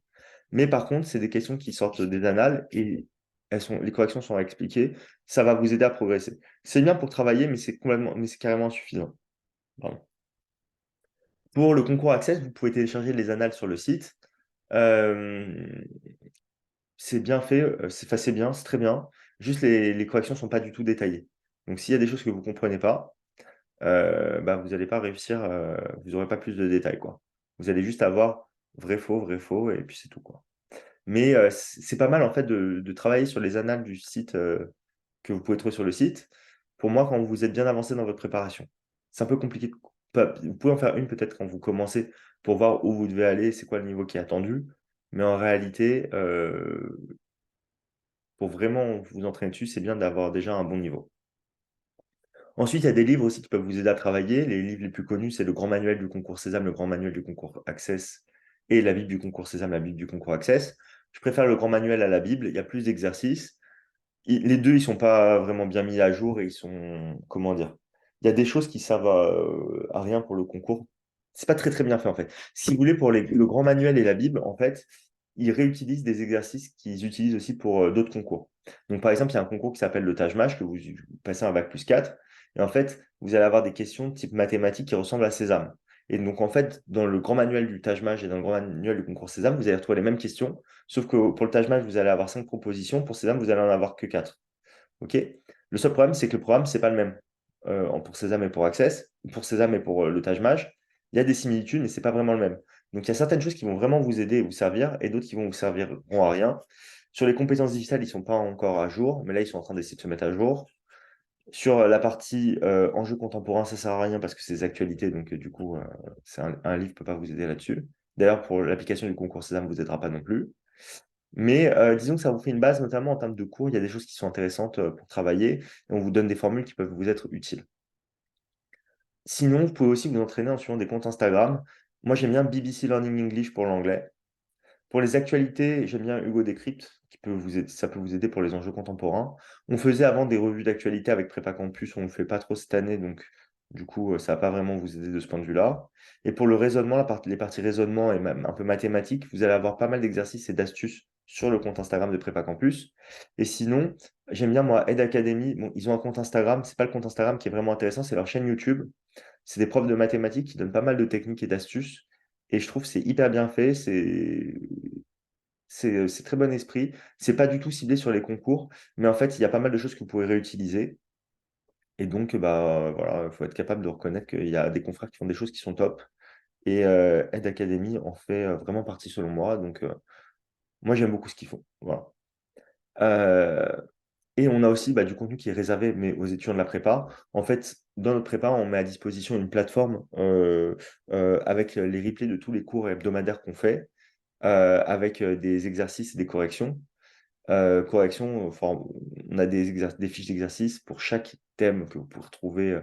Mais par contre, c'est des questions qui sortent des annales et les corrections sont expliquées. Ça va vous aider à progresser. C'est bien pour travailler, mais c'est carrément insuffisant. Pardon. Pour le concours Access, vous pouvez télécharger les annales sur le site. Euh, c'est bien fait, c'est bien, c'est très bien. Juste les corrections ne sont pas du tout détaillées. Donc s'il y a des choses que vous ne comprenez pas, bah, vous n'allez pas réussir, vous n'aurez pas plus de détails, quoi. Vous allez juste avoir vrai, faux, et puis c'est tout, quoi. Mais c'est pas mal en fait de travailler sur les annales du site que vous pouvez trouver sur le site. Pour moi, quand vous êtes bien avancé dans votre préparation, c'est un peu compliqué. Vous pouvez en faire une peut-être quand vous commencez pour voir où vous devez aller, c'est quoi le niveau qui est attendu. Mais en réalité, pour vraiment vous entraîner dessus, c'est bien d'avoir déjà un bon niveau. Ensuite, il y a des livres aussi qui peuvent vous aider à travailler. Les livres les plus connus, c'est le Grand Manuel du concours Sésame, le Grand Manuel du concours Access et la Bible du concours Sésame, la Bible du concours Access. Je préfère le Grand Manuel à la Bible. Il y a plus d'exercices. Les deux, ils sont pas vraiment bien mis à jour et ils sont, comment dire, il y a des choses qui servent à rien pour le concours. C'est pas très très bien fait en fait. Si vous voulez, pour le Grand Manuel et la Bible, en fait, ils réutilisent des exercices qu'ils utilisent aussi pour d'autres concours. Donc par exemple, il y a un concours qui s'appelle le Taj Mahal, que vous passez un bac plus 4. Et en fait, vous allez avoir des questions de type mathématiques qui ressemblent à Sésame. Et donc en fait, dans le grand manuel du Taj Mahal et dans le grand manuel du concours Sésame, vous allez retrouver les mêmes questions, sauf que pour le Taj Mahal, vous allez avoir 5 propositions, pour Sésame, vous allez en avoir que 4. OK? Le seul problème, c'est que le programme, c'est pas le même. Pour Sésame et pour Access, pour Sésame et pour le Taj Mahal, il y a des similitudes, mais c'est pas vraiment le même. Donc il y a certaines choses qui vont vraiment vous aider et vous servir, et d'autres qui vont vous serviront à rien. Sur les compétences digitales, ils sont pas encore à jour, mais là, ils sont en train d'essayer de se mettre à jour. Sur la partie enjeux contemporains, ça sert à rien parce que c'est des actualités, donc du coup, c'est un livre ne peut pas vous aider là-dessus. D'ailleurs, pour l'application du concours Sésame, vous aidera pas non plus. Mais disons que ça vous fait une base, notamment en termes de cours. Il y a des choses qui sont intéressantes pour travailler et on vous donne des formules qui peuvent vous être utiles. Sinon, vous pouvez aussi vous entraîner en suivant des comptes Instagram. Moi, j'aime bien BBC Learning English pour l'anglais. Pour les actualités, j'aime bien Hugo Décrypte, qui peut vous aider, ça peut vous aider pour les enjeux contemporains. On faisait avant des revues d'actualité avec Prépa Campus, on ne le fait pas trop cette année, donc du coup, ça ne va pas vraiment vous aider de ce point de vue-là. Et pour le raisonnement, les parties raisonnement et même un peu mathématiques, vous allez avoir pas mal d'exercices et d'astuces sur le compte Instagram de Prépa Campus. Et sinon, j'aime bien moi Ed Academy. Bon, ils ont un compte Instagram, c'est pas le compte Instagram qui est vraiment intéressant, c'est leur chaîne YouTube. C'est des profs de mathématiques qui donnent pas mal de techniques et d'astuces. Et je trouve que c'est hyper bien fait. C'est très bon esprit. C'est pas du tout ciblé sur les concours, mais en fait, il y a pas mal de choses que vous pouvez réutiliser. Et donc, bah, voilà, il faut être capable de reconnaître qu'il y a des confrères qui font des choses qui sont top. Et Ed Academy en fait vraiment partie selon moi. Donc, moi, j'aime beaucoup ce qu'ils font. Voilà. Euh, et on a aussi bah, du contenu qui est réservé mais aux étudiants de la prépa. En fait, dans notre prépa, on met à disposition une plateforme avec les replays de tous les cours hebdomadaires qu'on fait, avec des exercices et des corrections. Correction, enfin, on a des fiches d'exercice pour chaque thème que vous pouvez retrouver,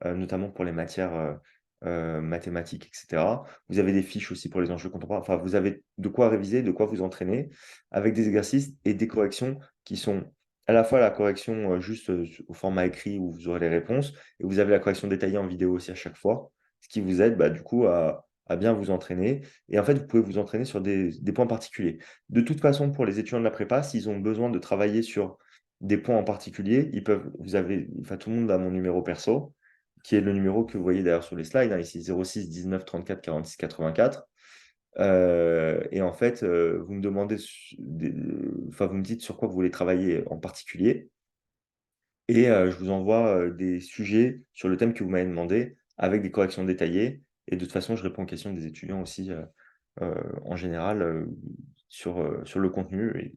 notamment pour les matières mathématiques, etc. Vous avez des fiches aussi pour les enjeux contemporains. Enfin, vous avez de quoi réviser, de quoi vous entraîner, avec des exercices et des corrections qui sont à la fois la correction juste au format écrit où vous aurez les réponses, et vous avez la correction détaillée en vidéo aussi à chaque fois, ce qui vous aide bah, du coup à bien vous entraîner. Et en fait, vous pouvez vous entraîner sur des points particuliers. De toute façon, pour les étudiants de la prépa, s'ils ont besoin de travailler sur des points en particulier, enfin, tout le monde a mon numéro perso, qui est le numéro que vous voyez d'ailleurs sur les slides, hein, ici 06 19 34 46 84. Et en fait, vous me demandez, enfin, vous me dites sur quoi vous voulez travailler en particulier, et je vous envoie des sujets sur le thème que vous m'avez demandé, avec des corrections détaillées. Et de toute façon, je réponds aux questions des étudiants aussi, en général, sur le contenu, et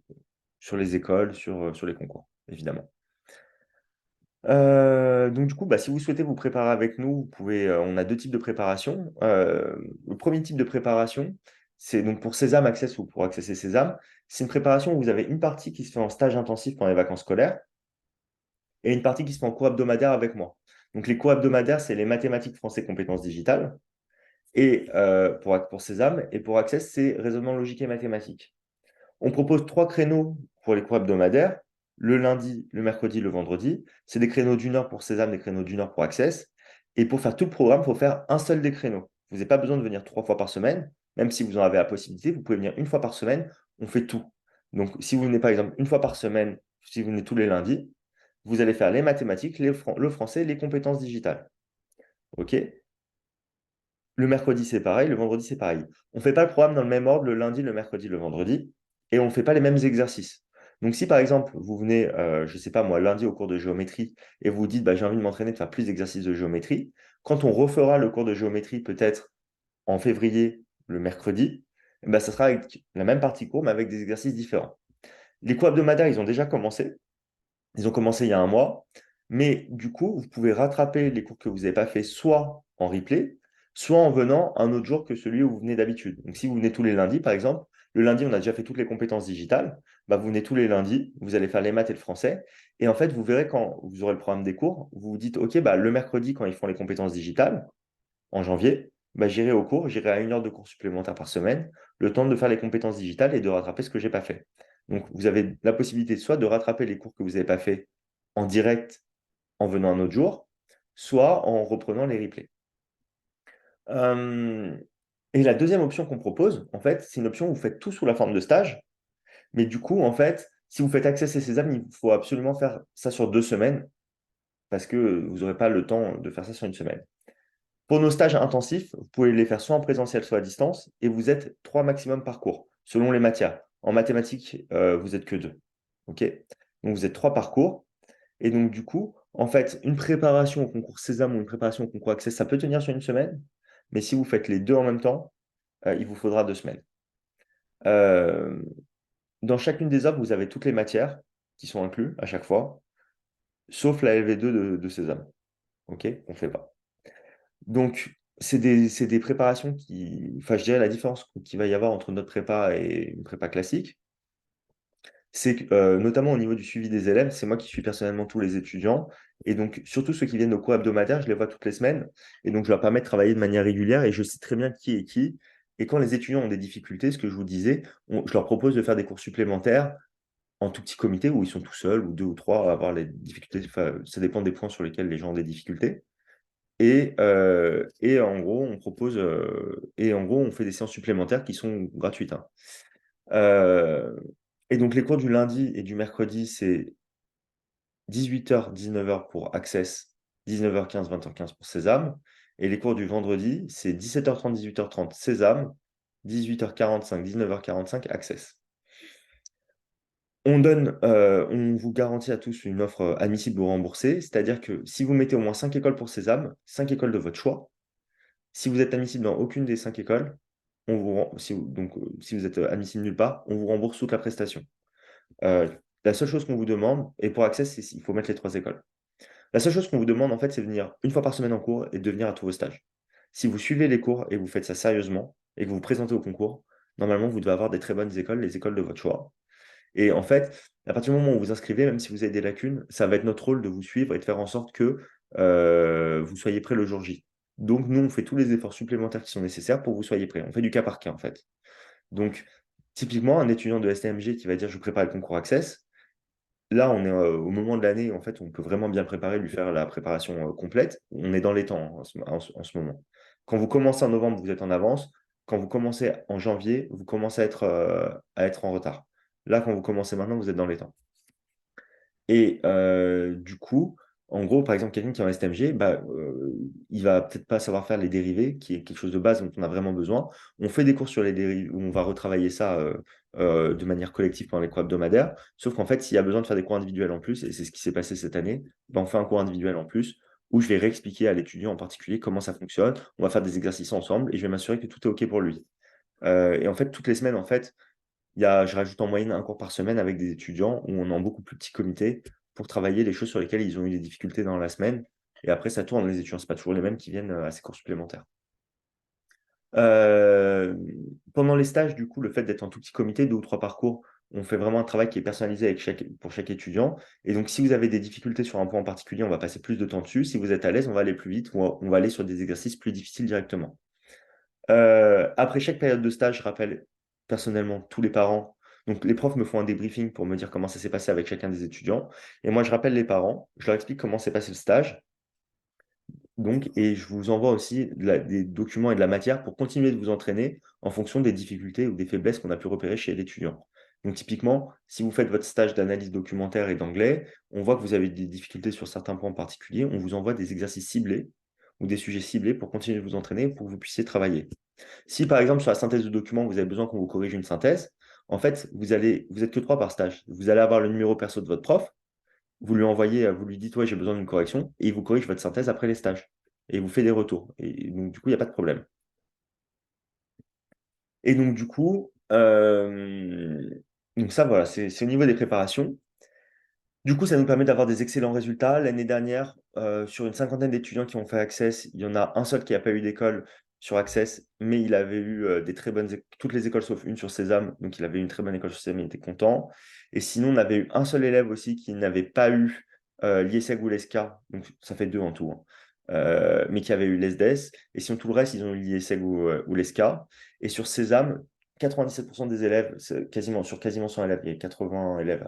sur les écoles, sur les concours, évidemment. Donc, du coup, si vous souhaitez vous préparer avec nous, vous pouvez, on a deux types de préparation. Le premier type de préparation, c'est donc pour Sésame Access ou pour Access et Sésame. C'est une préparation où vous avez une partie qui se fait en stage intensif pendant les vacances scolaires et une partie qui se fait en cours hebdomadaire avec moi. Donc, les cours hebdomadaires, c'est les mathématiques, français, compétences digitales. Et pour Sésame, et pour Access, c'est raisonnement logique et mathématiques. On propose trois créneaux pour les cours hebdomadaires, le lundi, le mercredi, le vendredi. C'est des créneaux d'une heure pour Sésame, des créneaux d'une heure pour Access. Et pour faire tout le programme, il faut faire un seul des créneaux. Vous n'avez pas besoin de venir trois fois par semaine, même si vous en avez la possibilité, vous pouvez venir une fois par semaine, on fait tout. Donc, si vous venez par exemple une fois par semaine, si vous venez tous les lundis, vous allez faire les mathématiques, le français, les compétences digitales. OK? Le mercredi, c'est pareil, le vendredi, c'est pareil. On ne fait pas le programme dans le même ordre le lundi, le mercredi, le vendredi, et on ne fait pas les mêmes exercices. Donc, si par exemple, vous venez, je ne sais pas moi, lundi au cours de géométrie, et vous vous dites, j'ai envie de m'entraîner, de faire plus d'exercices de géométrie, quand on refera le cours de géométrie, peut-être en février, le mercredi, ça sera avec la même partie cours, mais avec des exercices différents. Les cours hebdomadaires, ils ont déjà commencé. Ils ont commencé il y a un mois, mais du coup, vous pouvez rattraper les cours que vous n'avez pas fait soit en replay, soit en venant un autre jour que celui où vous venez d'habitude. Donc, si vous venez tous les lundis, par exemple, le lundi, on a déjà fait toutes les compétences digitales, vous venez tous les lundis, vous allez faire les maths et le français, et en fait, vous verrez quand vous aurez le programme des cours, vous vous dites, OK, le mercredi, quand ils font les compétences digitales, en janvier, j'irai au cours, j'irai à une heure de cours supplémentaire par semaine, le temps de faire les compétences digitales et de rattraper ce que je n'ai pas fait. Donc, vous avez la possibilité soit de rattraper les cours que vous n'avez pas fait en direct en venant un autre jour, soit en reprenant les replays. Euh, et la deuxième option qu'on propose, en fait, c'est une option où vous faites tout sous la forme de stage. Mais du coup, en fait, si vous faites Access et Sésame, il faut absolument faire ça sur 2 semaines parce que vous n'aurez pas le temps de faire ça sur une semaine. Pour nos stages intensifs, vous pouvez les faire soit en présentiel, soit à distance, et vous êtes trois maximum par cours, selon les matières. En mathématiques, vous êtes que deux. OK? Donc, vous êtes trois par cours. Et donc, du coup, en fait, une préparation au concours Sésame ou une préparation au concours Access, ça peut tenir sur une semaine. Mais si vous faites les deux en même temps, il vous faudra 2 semaines. Euh, dans chacune des offres, vous avez toutes les matières qui sont incluses à chaque fois, sauf la LV2 de Sésame. OK? On ne fait pas. Donc, c'est des préparations qui. Enfin, je dirais la différence qu'il va y avoir entre notre prépa et une prépa classique, c'est que, notamment au niveau du suivi des élèves, c'est moi qui suis personnellement tous les étudiants. Et donc, surtout ceux qui viennent au cours hebdomadaire, je les vois toutes les semaines. Et donc, je leur permets de travailler de manière régulière et je sais très bien qui est qui. Et quand les étudiants ont des difficultés, ce que je vous disais, je leur propose de faire des cours supplémentaires en tout petit comité où ils sont tout seuls ou deux ou trois à avoir les difficultés. Enfin, ça dépend des points sur lesquels les gens ont des difficultés. Et en gros, on fait des séances supplémentaires qui sont gratuites, hein. Euh, et donc, les cours du lundi et du mercredi, c'est 18h, 19h pour Access, 19h15, 20h15 pour Sésame. Et les cours du vendredi, c'est 17h30, 18h30 Sésame, 18h45, 19h45 Access. On vous garantit à tous une offre admissible ou remboursée, c'est-à-dire que si vous mettez au moins 5 écoles pour Sésame, 5 écoles de votre choix. Si vous êtes admissible dans aucune des 5 écoles, si vous êtes admissible nulle part, on vous rembourse toute la prestation. Euh, la seule chose qu'on vous demande, et pour Access, il faut mettre les 3 écoles. La seule chose qu'on vous demande, en fait, c'est de venir une fois par semaine en cours et de venir à tous vos stages. Si vous suivez les cours et vous faites ça sérieusement et que vous vous présentez au concours, normalement, vous devez avoir des très bonnes écoles, les écoles de votre choix. Et en fait, à partir du moment où vous vous inscrivez, même si vous avez des lacunes, ça va être notre rôle de vous suivre et de faire en sorte que vous soyez prêt le jour J. Donc, nous, on fait tous les efforts supplémentaires qui sont nécessaires pour que vous soyez prêts. On fait du cas par cas, en fait. Donc, typiquement, un étudiant de STMG qui va dire je prépare le concours Access, là, on est au moment de l'année, en fait, on peut vraiment bien préparer, lui faire la préparation complète. On est dans les temps, hein, en ce moment. Quand vous commencez en novembre, vous êtes en avance. Quand vous commencez en janvier, vous commencez à être en retard. Là, quand vous commencez maintenant, vous êtes dans les temps. Et du coup, en gros, par exemple, quelqu'un qui est en STMG, il va peut-être pas savoir faire les dérivés, qui est quelque chose de base dont on a vraiment besoin. On fait des cours sur les dérivés, où on va retravailler ça de manière collective pendant les cours hebdomadaires. Sauf qu'en fait, s'il y a besoin de faire des cours individuels en plus, et c'est ce qui s'est passé cette année, on fait un cours individuel en plus, où je vais réexpliquer à l'étudiant en particulier comment ça fonctionne. On va faire des exercices ensemble et je vais m'assurer que tout est OK pour lui. Et en fait, toutes les semaines, en fait, je rajoute en moyenne un cours par semaine avec des étudiants où on est en beaucoup plus petit comité pour travailler les choses sur lesquelles ils ont eu des difficultés dans la semaine. Et après, ça tourne, les étudiants, ce n'est pas toujours les mêmes qui viennent à ces cours supplémentaires. Pendant les stages, du coup, le fait d'être en tout petit comité, 2 ou 3 parcours, on fait vraiment un travail qui est personnalisé pour chaque étudiant. Et donc, si vous avez des difficultés sur un point en particulier, on va passer plus de temps dessus. Si vous êtes à l'aise, on va aller plus vite ou on va aller sur des exercices plus difficiles directement. Après chaque période de stage, je rappelle personnellement tous les parents. Donc, les profs me font un débriefing pour me dire comment ça s'est passé avec chacun des étudiants. Et moi, je rappelle les parents, je leur explique comment s'est passé le stage. Donc, et je vous envoie aussi des documents et de la matière pour continuer de vous entraîner en fonction des difficultés ou des faiblesses qu'on a pu repérer chez l'étudiant. Donc, typiquement, si vous faites votre stage d'analyse documentaire et d'anglais, on voit que vous avez des difficultés sur certains points en particulier, on vous envoie des exercices ciblés ou des sujets ciblés pour continuer de vous entraîner pour que vous puissiez travailler. Si par exemple sur la synthèse de documents, vous avez besoin qu'on vous corrige une synthèse, en fait, vous êtes que 3 par stage. Vous allez avoir le numéro perso de votre prof, vous lui envoyez, vous lui dites ouais, j'ai besoin d'une correction, et il vous corrige votre synthèse après les stages. Et il vous fait des retours. Et donc du coup, il n'y a pas de problème. Et donc du coup, donc ça voilà, c'est au niveau des préparations. Du coup, ça nous permet d'avoir des excellents résultats. L'année dernière, sur une cinquantaine d'étudiants qui ont fait Access, il y en a un seul qui n'a pas eu d'école sur Access, mais il avait eu des très bonnes toutes les écoles sauf une sur Sésame, donc il avait eu une très bonne école sur Sésame, il était content. Et sinon, on avait eu un seul élève aussi qui n'avait pas eu l'IESEG ou l'ESCA, donc ça fait 2 en tout, hein, mais qui avait eu l'ESDES. Et sinon, tout le reste, ils ont eu l'IESEG ou l'ESCA. Et sur Sésame, 97% des élèves, sur quasiment 100 élèves, il y a 80 élèves.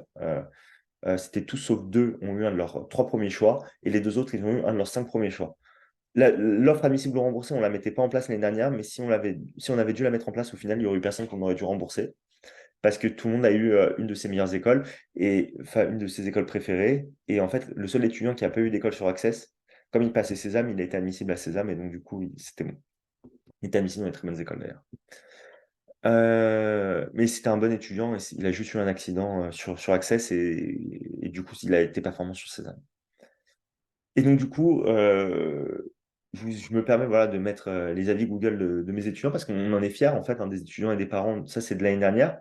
C'était tous sauf 2 ont eu un de leurs 3 premiers choix et les 2 autres, ils ont eu un de leurs 5 premiers choix. L'offre admissible ou remboursée, on ne la mettait pas en place l'année dernière, mais si on avait dû la mettre en place, au final, il y aurait eu personne qu'on aurait dû rembourser parce que tout le monde a eu une de ses meilleures écoles, et enfin une de ses écoles préférées. Et en fait, le seul étudiant qui n'a pas eu d'école sur Access, comme il passait Sésame, il a été admissible à Sésame et donc du coup, c'était bon. Il était admissible dans les très bonnes écoles d'ailleurs. Mais c'était un bon étudiant et il a juste eu un accident sur Access et du coup, il a été performant sur Sésame. Et donc, du coup, je me permets voilà, de mettre les avis Google de mes étudiants parce qu'on en est fiers, en fait, hein, des étudiants et des parents. Ça, c'est de l'année dernière.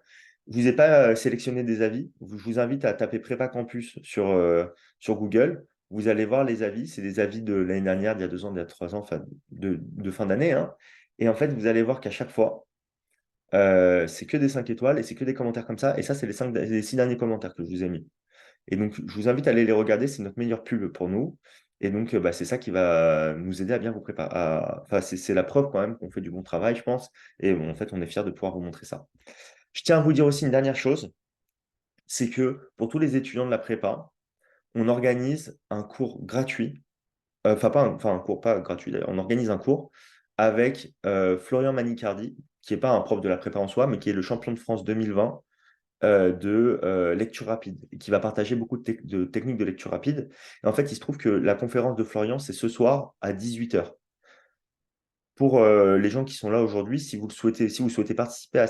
Je ne vous ai pas sélectionné des avis. Je vous invite à taper Prépa Campus sur Google. Vous allez voir les avis. C'est des avis de l'année dernière, d'il y a 2 ans, d'il y a 3 ans, enfin, de fin d'année, hein. Et en fait, vous allez voir qu'à chaque fois, c'est que des 5 étoiles et c'est que des commentaires comme ça. Et ça, c'est les 6 derniers commentaires que je vous ai mis. Et donc, je vous invite à aller les regarder. C'est notre meilleure pub pour nous. Et donc, bah, c'est ça qui va nous aider à bien vous préparer. Enfin, c'est la preuve quand même qu'on fait du bon travail, je pense. Et bon, en fait, on est fiers de pouvoir vous montrer ça. Je tiens à vous dire aussi une dernière chose, c'est que pour tous les étudiants de la prépa, on organise un cours gratuit. Enfin, un cours pas gratuit d'ailleurs. On organise un cours avec Florian Manicardi, qui n'est pas un prof de la prépa en soi, mais qui est le champion de France 2020 de lecture rapide, et qui va partager beaucoup de techniques de lecture rapide. Et en fait, il se trouve que la conférence de Florian, c'est ce soir à 18h. Pour les gens qui sont là aujourd'hui, si vous souhaitez participer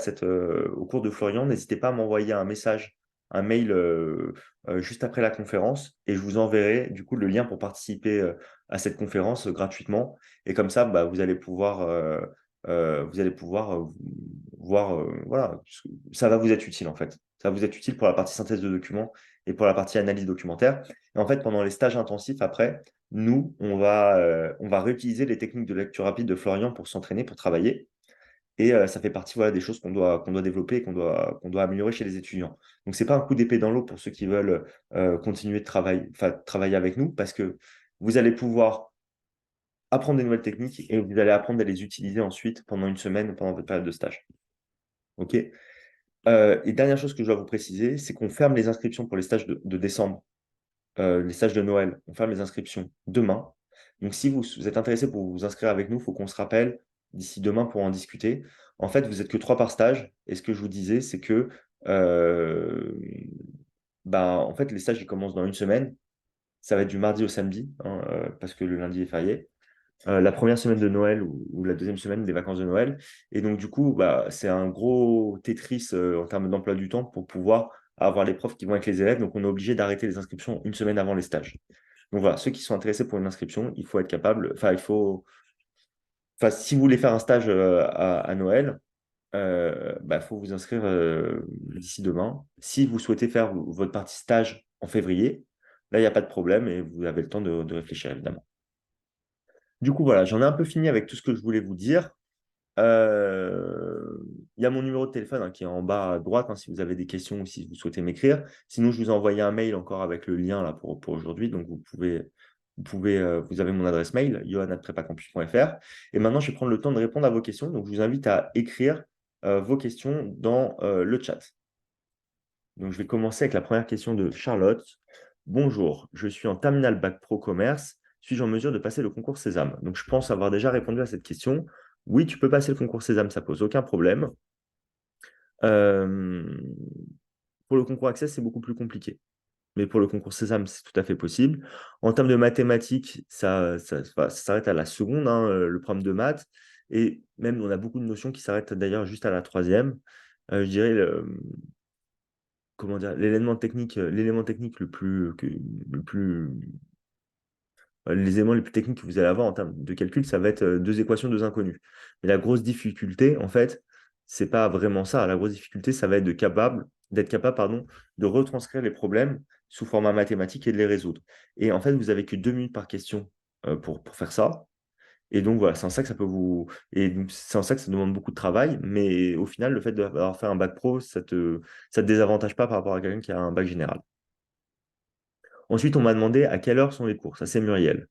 au cours de Florian, n'hésitez pas à m'envoyer un message, un mail juste après la conférence, et je vous enverrai du coup le lien pour participer à cette conférence gratuitement. Et comme ça, bah, vous allez pouvoir voir, voilà, ça va vous être utile en fait. Ça va vous être utile pour la partie synthèse de documents et pour la partie analyse documentaire. Et en fait, pendant les stages intensifs après, nous, on va réutiliser les techniques de lecture rapide de Florian pour s'entraîner, pour travailler. Et ça fait partie voilà, des choses qu'on doit développer et qu'on doit améliorer chez les étudiants. Donc, ce n'est pas un coup d'épée dans l'eau pour ceux qui veulent continuer travailler avec nous, parce que vous allez pouvoir apprendre des nouvelles techniques et vous allez apprendre à les utiliser ensuite pendant une semaine ou pendant votre période de stage. OK. Et dernière chose que je dois vous préciser, c'est qu'on ferme les inscriptions pour les stages de décembre, les stages de Noël. On ferme les inscriptions demain. Donc, si vous êtes intéressé pour vous inscrire avec nous, il faut qu'on se rappelle d'ici demain pour en discuter. En fait, vous n'êtes que 3 par stage. Et ce que je vous disais, c'est que bah, en fait, les stages ils commencent dans une semaine. Ça va être du mardi au samedi, hein, parce que le lundi est férié. La première semaine de Noël ou la deuxième semaine des vacances de Noël. Et donc, du coup, bah, c'est un gros Tetris en termes d'emploi du temps pour pouvoir avoir les profs qui vont avec les élèves. Donc, on est obligé d'arrêter les inscriptions une semaine avant les stages. Donc, voilà, ceux qui sont intéressés pour une inscription, il faut être capable. Enfin, si vous voulez faire un stage à Noël, bah, faut vous inscrire d'ici demain. Si vous souhaitez faire votre partie stage en février, Là, il n'y a pas de problème et vous avez le temps de réfléchir, évidemment. Du coup, voilà, j'en ai un peu fini avec tout ce que je voulais vous dire. Il y a mon numéro de téléphone hein, qui est en bas à droite hein, si vous avez des questions ou si vous souhaitez m'écrire. Sinon, je vous ai envoyé un mail encore avec le lien là, pour aujourd'hui. Donc, vous avez mon adresse mail, johan@prepacampus.fr. Et maintenant, je vais prendre le temps de répondre à vos questions. Donc, je vous invite à écrire vos questions dans le chat. Donc, je vais commencer avec la première question de Charlotte. Bonjour, je suis en terminale bac pro commerce. Suis-je en mesure de passer le concours Sésame? Donc, je pense avoir déjà répondu à cette question. Oui, tu peux passer le concours Sésame, ça pose aucun problème. Euh, pour le concours Access, c'est beaucoup plus compliqué. Mais pour le concours Sésame, c'est tout à fait possible. En termes de mathématiques, ça s'arrête à la seconde, hein, le problème de maths. Et même, on a beaucoup de notions qui s'arrêtent d'ailleurs juste à la troisième. Je dirais, comment dire, l'élément technique le plus les éléments les plus techniques que vous allez avoir en termes de calcul, ça va être deux équations, deux inconnues. Mais la grosse difficulté, en fait, c'est pas vraiment ça. La grosse difficulté, ça va être d'être capable, pardon, de retranscrire les problèmes sous format mathématique et de les résoudre. Et en fait, vous avez que 2 minutes par question pour faire ça. Et donc voilà, c'est en ça que ça peut vous. Et donc, c'est en ça que ça demande beaucoup de travail. Mais au final, le fait d'avoir fait un bac pro, ça te désavantage pas par rapport à quelqu'un qui a un bac général. Ensuite, on m'a demandé à quelle heure sont les cours. Ça, c'est Muriel.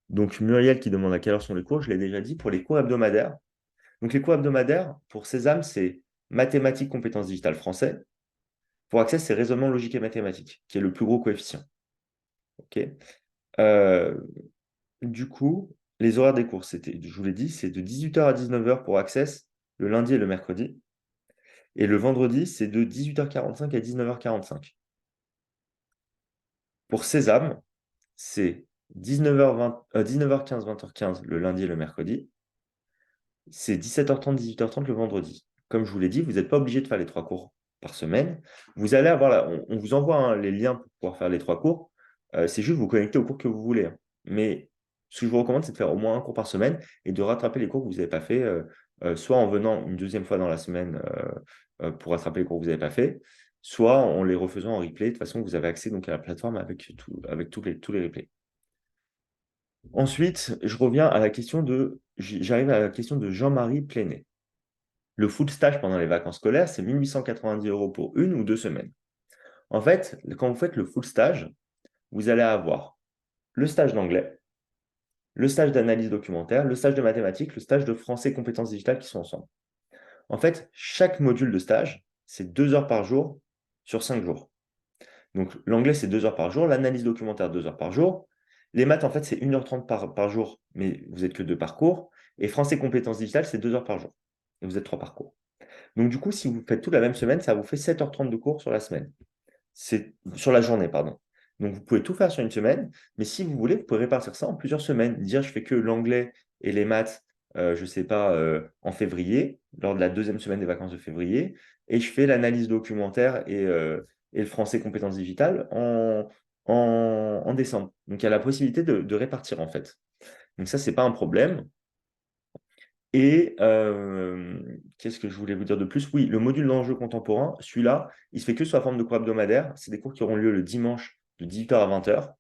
Donc, Muriel qui demande à quelle heure sont les cours, je l'ai déjà dit, pour les cours hebdomadaires. Donc, les cours hebdomadaires, pour Sésame, c'est mathématiques, compétences digitales français. Pour Access, c'est raisonnement logique et mathématiques, qui est le plus gros coefficient. OK. Euh, du coup, les horaires des cours, je vous l'ai dit, c'est de 18h à 19h pour Access, le lundi et le mercredi. Et le vendredi, c'est de 18h45 à 19h45. Pour Sésame, c'est 19h15, 20h15 le lundi et le mercredi. C'est 17h30, 18h30 le vendredi. Comme je vous l'ai dit, vous n'êtes pas obligé de faire les 3 cours par semaine. Vous allez avoir, on vous envoie hein, les liens pour pouvoir faire les 3 cours. C'est juste vous connecter au cours que vous voulez, hein. Mais ce que je vous recommande, c'est de faire au moins un cours par semaine et de rattraper les cours que vous n'avez pas fait, soit en venant une deuxième fois dans la semaine pour rattraper les cours que vous n'avez pas fait, soit en les refaisant en replay. De toute façon, vous avez accès donc à la plateforme avec tous les replays. Ensuite, j'arrive à la question de Jean-Marie Plénet. Le full stage pendant les vacances scolaires, c'est 1 890 € pour 1 ou 2 semaines. En fait, quand vous faites le full stage, vous allez avoir le stage d'anglais, le stage d'analyse documentaire, le stage de mathématiques, le stage de français compétences digitales qui sont ensemble. En fait, chaque module de stage, c'est 2 heures par jour sur 5 jours. Donc, l'anglais, c'est 2 heures par jour, l'analyse documentaire, 2 heures par jour. Les maths, en fait, c'est 1h30 par jour, mais vous n'êtes que 2 parcours. Et français compétences digitales, c'est 2 heures par jour. Et vous êtes 3 parcours. Donc, du coup, si vous faites tout la même semaine, ça vous fait 7h30 de cours sur la semaine. C'est sur la journée, pardon. Donc, vous pouvez tout faire sur une semaine, mais si vous voulez, vous pouvez répartir ça en plusieurs semaines. Dire, je fais que l'anglais et les maths, je ne sais pas, en février, lors de la deuxième semaine des vacances de février, et je fais l'analyse documentaire et le français compétences digitales en décembre. Donc, il y a la possibilité de répartir, en fait. Donc, ça, ce n'est pas un problème. Et qu'est-ce que je voulais vous dire de plus? Oui, le module d'enjeu contemporain, celui-là, il se fait que sous la forme de cours hebdomadaires. C'est des cours qui auront lieu le dimanche de 18h à 20h,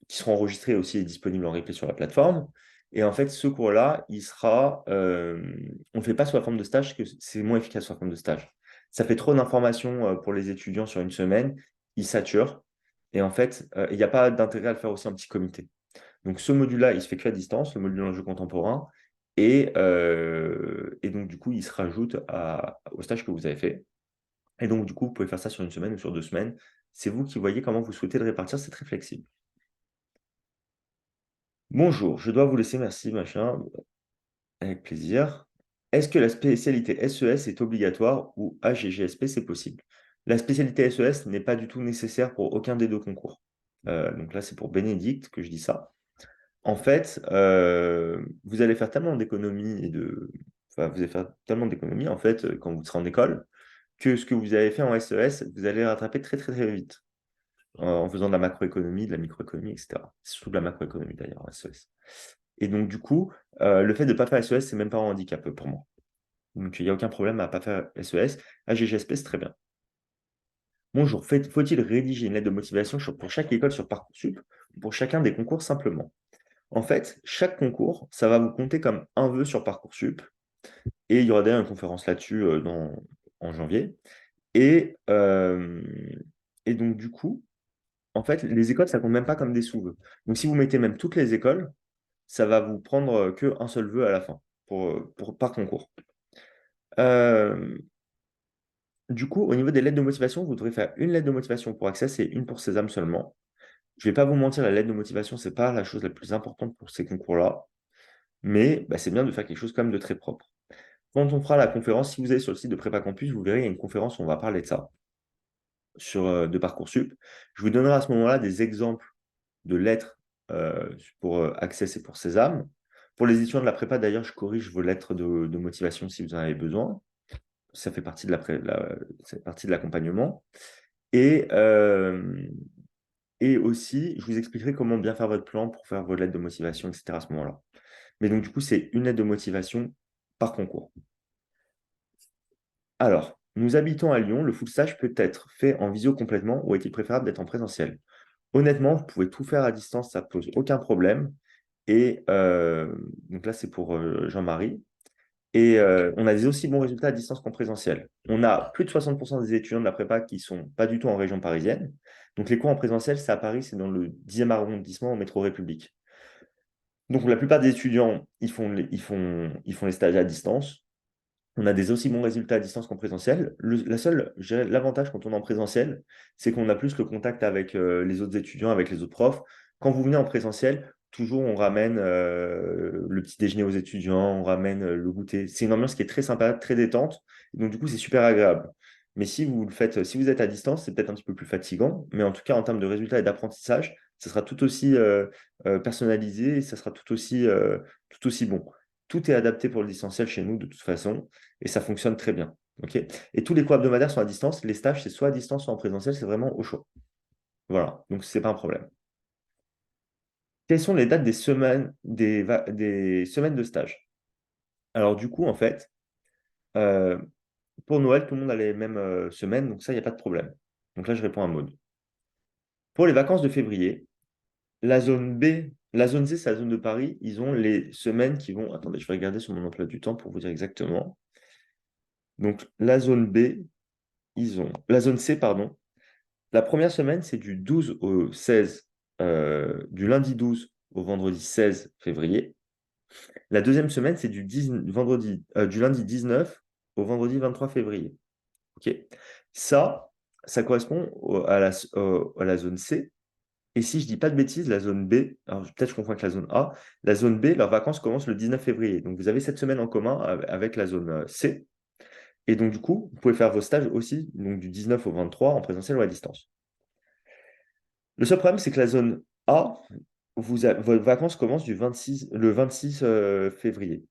qui seront enregistrés aussi et disponibles en replay sur la plateforme. Et en fait, ce cours-là, on ne fait pas sous la forme de stage, parce que c'est moins efficace sous la forme de stage. Ça fait trop d'informations pour les étudiants sur une semaine, ils saturent. Et en fait, il n'y a pas d'intérêt à le faire aussi en petit comité. Donc ce module-là, il se fait que à distance, le module d'enjeu contemporain. Et donc, du coup, il se rajoute au stage que vous avez fait. Et donc, du coup, vous pouvez faire ça sur une semaine ou sur 2 semaines. C'est vous qui voyez comment vous souhaitez le répartir, c'est très flexible. Bonjour, je dois vous laisser, merci, machin, avec plaisir. Est-ce que la spécialité SES est obligatoire ou AGGSP, c'est possible? La spécialité SES n'est pas du tout nécessaire pour aucun des deux concours. Donc là, c'est pour Bénédicte que je dis ça. En fait, vous allez faire tellement d'économies enfin, vous allez faire tellement d'économies en fait quand vous serez en école que ce que vous avez fait en SES, vous allez rattraper très très très vite en faisant de la macroéconomie, de la microéconomie, etc. C'est surtout de la macroéconomie d'ailleurs en SES. Et donc du coup, le fait de ne pas faire SES, c'est même pas un handicap pour moi. Donc il n'y a aucun problème à ne pas faire SES. AGGSP, c'est très bien. Bonjour, faut-il rédiger une lettre de motivation pour chaque école sur Parcoursup ou pour chacun des concours simplement? En fait, chaque concours, ça va vous compter comme un vœu sur Parcoursup et il y aura d'ailleurs une conférence là-dessus en janvier. Et, euh, et donc, du coup, en fait, les écoles, ça compte même pas comme des sous-vœux. Donc, si vous mettez même toutes les écoles, ça va vous prendre qu'un seul vœu à la fin par concours. Euh, du coup, au niveau des lettres de motivation, vous devrez faire une lettre de motivation pour Access et une pour Sésame seulement. Je ne vais pas vous mentir, la lettre de motivation, ce n'est pas la chose la plus importante pour ces concours-là, mais bah, c'est bien de faire quelque chose quand même de très propre. Quand on fera la conférence, si vous allez sur le site de Prépa Campus, vous verrez, il y a une conférence où on va parler de ça, de Parcoursup. Je vous donnerai à ce moment-là des exemples de lettres pour Access et pour Sésame. Pour les étudiants de la prépa, d'ailleurs, je corrige vos lettres de motivation si vous en avez besoin. Ça fait partie de ça fait partie de l'accompagnement. Et, euh, et aussi, je vous expliquerai comment bien faire votre plan pour faire vos lettres de motivation, etc. à ce moment-là. Mais donc, du coup, c'est une lettre de motivation par concours. Alors, nous habitons à Lyon, le full stage peut être fait en visio complètement ou est-il préférable d'être en présentiel? Honnêtement, vous pouvez tout faire à distance, ça ne pose aucun problème. Et donc là, c'est pour Jean-Marie. Et on a des aussi bons résultats à distance qu'en présentiel. On a plus de 60% des étudiants de la prépa qui ne sont pas du tout en région parisienne. Donc les cours en présentiel, c'est à Paris, c'est dans le 10e arrondissement au métro République. Donc la plupart des étudiants, ils font les stages à distance. On a des aussi bons résultats à distance qu'en présentiel. Je dirais, l'avantage quand on est en présentiel, c'est qu'on a plus le contact avec les autres étudiants, avec les autres profs. Quand vous venez en présentiel, toujours on ramène le petit déjeuner aux étudiants, on ramène le goûter. C'est une ambiance qui est très sympa, très détente. Donc du coup, c'est super agréable. Mais si vous le faites, si vous êtes à distance, c'est peut-être un petit peu plus fatigant. Mais en tout cas, en termes de résultats et d'apprentissage, ça sera tout aussi personnalisé et ça sera tout aussi bon. Tout est adapté pour le distanciel chez nous de toute façon et ça fonctionne très bien. Ok. Et tous les cours hebdomadaires sont à distance. Les stages, c'est soit à distance, soit en présentiel, c'est vraiment au choix. Voilà, donc c'est pas un problème. Quelles sont les dates des semaines de stage? Alors du coup, en fait, euh, pour Noël, tout le monde a les mêmes semaines, donc ça, il n'y a pas de problème. Donc là, je réponds à Maud. Pour les vacances de février, la zone B, la zone C, c'est la zone de Paris. Ils ont les semaines qui vont. Attendez, je vais regarder sur mon emploi du temps pour vous dire exactement. Donc la zone B, ils ont. La zone C, pardon. La première semaine, c'est du 12 au 16, du lundi 12 au vendredi 16 février. La deuxième semaine, c'est du lundi 19 au vendredi 23 février. Ok. Ça, ça correspond à la zone C. Et si je dis pas de bêtises, la zone B, alors peut-être je confonds avec la zone A, la zone B, leurs vacances commencent le 19 février. Donc vous avez cette semaine en commun avec la zone C. Et donc du coup, vous pouvez faire vos stages aussi, donc du 19 au 23 en présentiel ou à distance. Le seul problème, c'est que la zone A, vos vacances commencent le 26 février.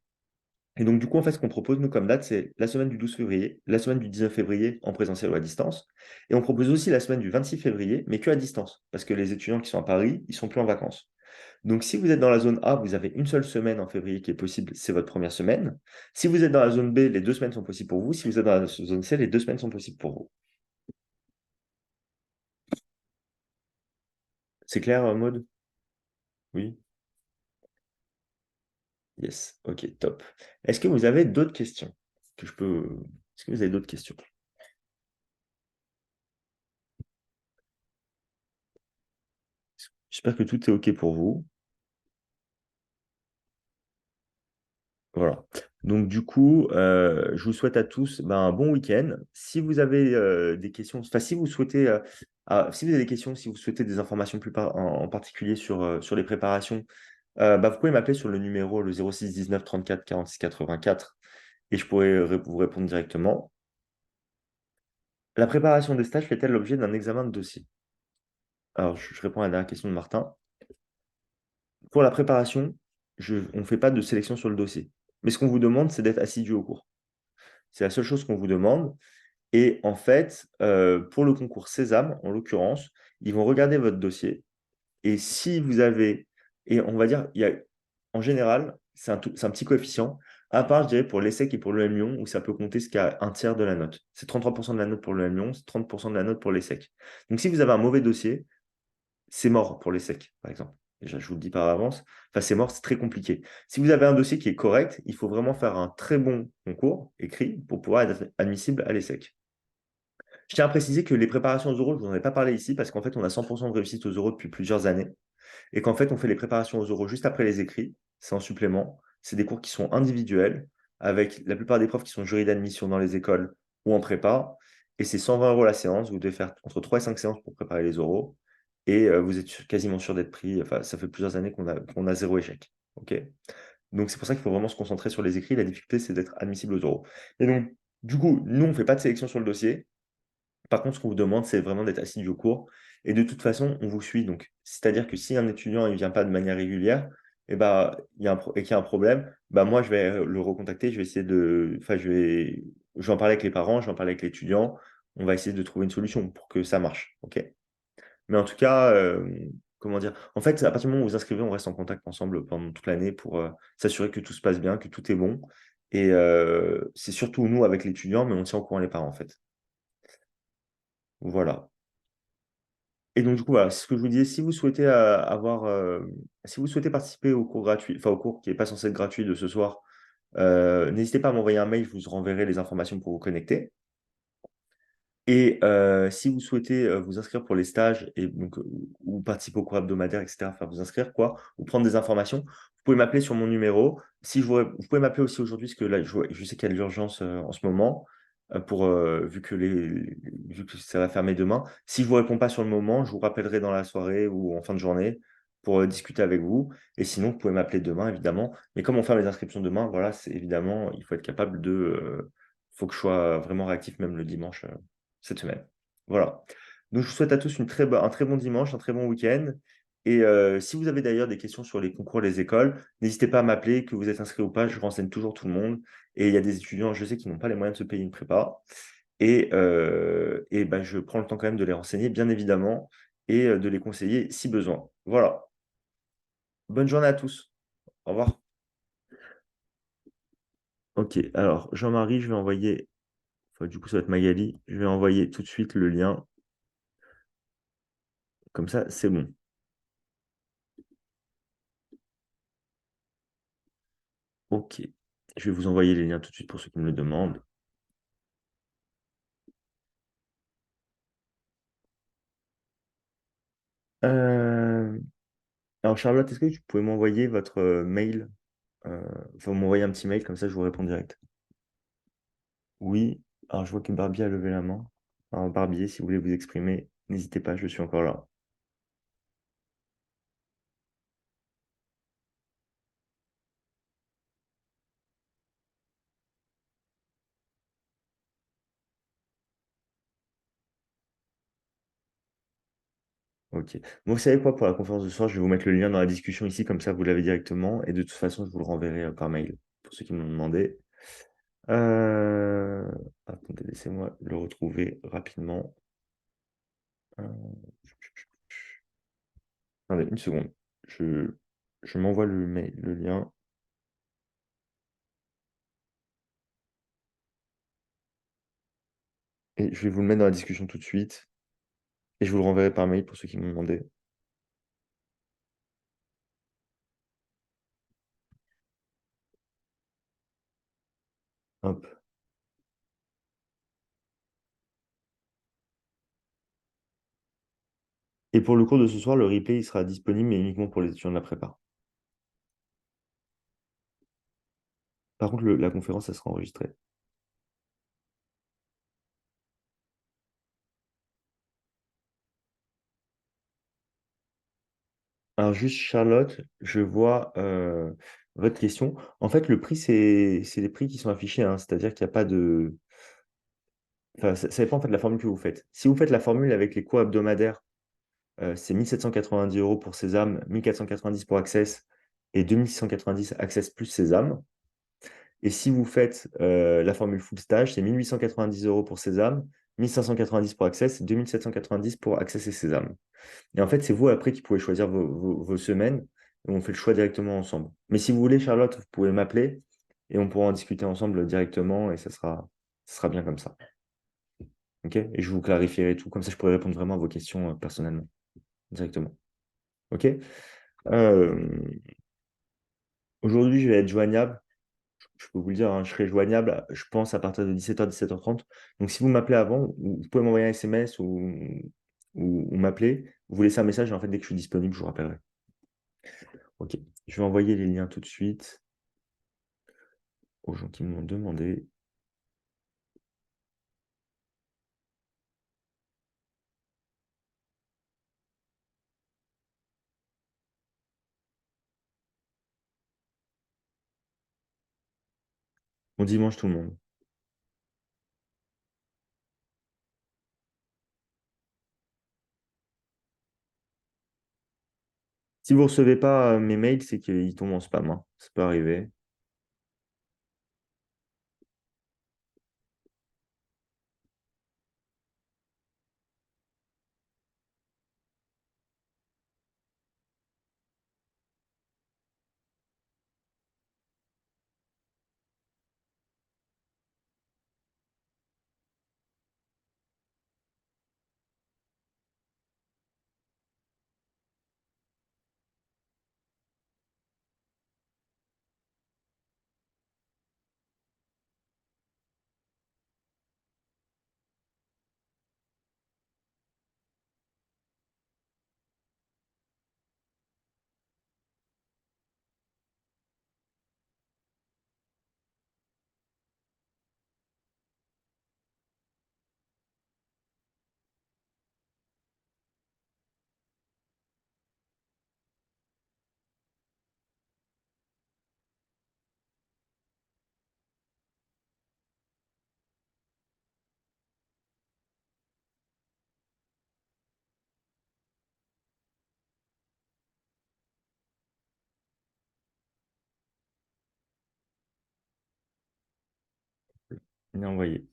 Et donc, du coup, en fait, ce qu'on propose, nous, comme date, c'est la semaine du 12 février, la semaine du 19 février en présentiel ou à distance. Et on propose aussi la semaine du 26 février, mais que à distance, parce que les étudiants qui sont à Paris, ils sont plus en vacances. Donc, si vous êtes dans la zone A, vous avez une seule semaine en février qui est possible, c'est votre première semaine. Si vous êtes dans la zone B, les 2 semaines sont possibles pour vous. Si vous êtes dans la zone C, les 2 semaines sont possibles pour vous. C'est clair, Maud? Oui? Yes, ok, top. Est-ce que vous avez d'autres questions que je peux... Est-ce que vous avez d'autres questions? J'espère que tout est ok pour vous. Voilà. Donc du coup, je vous souhaite à tous un bon week-end. Si vous avez des questions, enfin si vous souhaitez, si vous avez des questions, si vous souhaitez des informations en particulier sur les préparations, vous pouvez m'appeler sur le numéro le 06 19 34 46 84 et je pourrai vous répondre directement. La préparation des stages fait-elle l'objet d'un examen de dossier? Alors, je réponds à la dernière question de Martin. Pour la préparation, on ne fait pas de sélection sur le dossier. Mais ce qu'on vous demande, c'est d'être assidu au cours. C'est la seule chose qu'on vous demande. Et en fait, pour le concours Sésame, en l'occurrence, ils vont regarder votre dossier. Et si vous avez, et on va dire, en général, c'est un petit coefficient. À part, je dirais, pour l'ESSEC et pour le M Lyon, où ça peut compter jusqu'à un tiers de la note. C'est 33% de la note pour le M Lyon, c'est 30% de la note pour l'ESSEC. Donc, si vous avez un mauvais dossier, c'est mort pour l'ESSEC, par exemple. Déjà, je vous le dis par avance. Enfin, c'est mort, c'est très compliqué. Si vous avez un dossier qui est correct, il faut vraiment faire un très bon concours écrit pour pouvoir être admissible à l'ESSEC. Je tiens à préciser que les préparations aux oraux, je ne vous en ai pas parlé ici parce qu'en fait, on a 100% de réussite aux oraux depuis plusieurs années et qu'en fait, on fait les préparations aux oraux juste après les écrits. C'est en supplément. C'est des cours qui sont individuels avec la plupart des profs qui sont jurys d'admission dans les écoles ou en prépa. Et c'est 120 € la séance. Vous devez faire entre 3 et 5 séances pour préparer les oraux et vous êtes quasiment sûr d'être pris. Enfin, ça fait plusieurs années qu'on a zéro échec. OK? Donc, c'est pour ça qu'il faut vraiment se concentrer sur les écrits. La difficulté, c'est d'être admissible aux oraux. Et donc, du coup, nous, on ne fait pas de sélection sur le dossier. Par contre, ce qu'on vous demande, c'est vraiment d'être assidu au cours. Et de toute façon, on vous suit. Donc, c'est-à-dire que si un étudiant ne vient pas de manière régulière, et bah, et qu'il y a un problème, bah, moi, je vais le recontacter. Je vais essayer de. Enfin, je vais en parler avec les parents, je vais en parler avec l'étudiant. On va essayer de trouver une solution pour que ça marche. OK? Mais en tout cas, comment dire? En fait, à partir du moment où vous vous inscrivez, on reste en contact ensemble pendant toute l'année pour s'assurer que tout se passe bien, que tout est bon. Et c'est surtout nous avec l'étudiant, mais on tient au courant les parents, en fait. Voilà. Et donc, du coup, voilà, c'est ce que je vous disais. Si vous souhaitez si vous souhaitez participer au cours gratuit, enfin au cours qui n'est pas censé être gratuit de ce soir, n'hésitez pas à m'envoyer un mail, je vous renverrai les informations pour vous connecter. Et si vous souhaitez vous inscrire pour les stages et donc, ou participer au cours hebdomadaire, etc., enfin vous inscrire, quoi, ou prendre des informations, vous pouvez m'appeler sur mon numéro. Si je vous pouvez m'appeler aussi aujourd'hui, parce que là, je sais qu'il y a de l'urgence en ce moment, vu que ça va fermer demain. Si je ne vous réponds pas sur le moment, je vous rappellerai dans la soirée ou en fin de journée pour discuter avec vous. Et sinon, vous pouvez m'appeler demain, évidemment. Mais comme on fait les inscriptions demain, voilà, c'est évidemment, il faut être capable de. Il faut que je sois vraiment réactif, même le dimanche cette semaine. Voilà. Donc, je vous souhaite à tous un très bon dimanche, un très bon week-end. Et si vous avez d'ailleurs des questions sur les concours des écoles, n'hésitez pas à m'appeler, que vous êtes inscrit ou pas, je renseigne toujours tout le monde. Et il y a des étudiants, je sais, qui n'ont pas les moyens de se payer une prépa. Et ben, je prends le temps quand même de les renseigner, bien évidemment, et de les conseiller si besoin. Voilà. Bonne journée à tous. Au revoir. Ok, alors Jean-Marie, je vais envoyer, enfin, du coup ça va être Magali, je vais envoyer tout de suite le lien. Comme ça, c'est bon. Ok. Je vais vous envoyer les liens tout de suite pour ceux qui me le demandent. Euh, Alors Charlotte, est-ce que tu pouvez m'envoyer votre mail? Enfin, m'envoyer un petit mail, comme ça je vous réponds direct. Oui. Alors je vois que Barbie a levé la main. Alors Barbier, si vous voulez vous exprimer, n'hésitez pas, je suis encore là. Ok. Bon, vous savez quoi, pour la conférence de soir, je vais vous mettre le lien dans la discussion ici, comme ça vous l'avez directement. Et de toute façon, je vous le renverrai par mail, pour ceux qui m'ont demandé. Euh, Attendez, laissez-moi le retrouver rapidement. Euh, Attendez, une seconde. Je, je m'envoie le mail, le lien. Et je vais vous le mettre dans la discussion tout de suite. Et je vous le renverrai par mail pour ceux qui m'ont demandé. Hop. Et pour le cours de ce soir, le replay il sera disponible, mais uniquement pour les étudiants de la prépa. Par contre, la conférence, ça sera enregistrée. Alors, juste Charlotte, je vois votre question. En fait, le prix, c'est les prix qui sont affichés, hein. C'est-à-dire qu'il n'y a pas de. Enfin, ça dépend en fait de la formule que vous faites. Si vous faites la formule avec les cours hebdomadaires, c'est 1 790 € pour Sésame, 1 490 pour Access et 2 690 Access plus Sésame. Et si vous faites la formule full stage, c'est 1 890 € pour Sésame, 1 590 pour Access, 2 790 pour Access et Sésame. Et en fait, c'est vous après qui pouvez choisir vos semaines et on fait le choix directement ensemble. Mais si vous voulez, Charlotte, vous pouvez m'appeler et on pourra en discuter ensemble directement et ça sera bien comme ça. OK? Et je vous clarifierai tout, comme ça je pourrai répondre vraiment à vos questions, personnellement, directement. OK? Hem, Aujourd'hui, je vais être joignable. Je peux vous le dire, hein, je serai joignable, je pense, à partir de 17h, 17h30. Donc si vous m'appelez avant, vous pouvez m'envoyer un SMS ou m'appeler, vous laissez un message et en fait, dès que je suis disponible, je vous rappellerai. OK. Je vais envoyer les liens tout de suite aux gens qui me l'ont demandé. Bon dimanche tout le monde. Si vous recevez pas, mes mails, c'est qu'ils tombent en spam, hein. Ça peut arriver. Bien envoyé.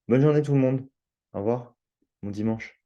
Bonne journée tout le monde. Au revoir. Bon dimanche.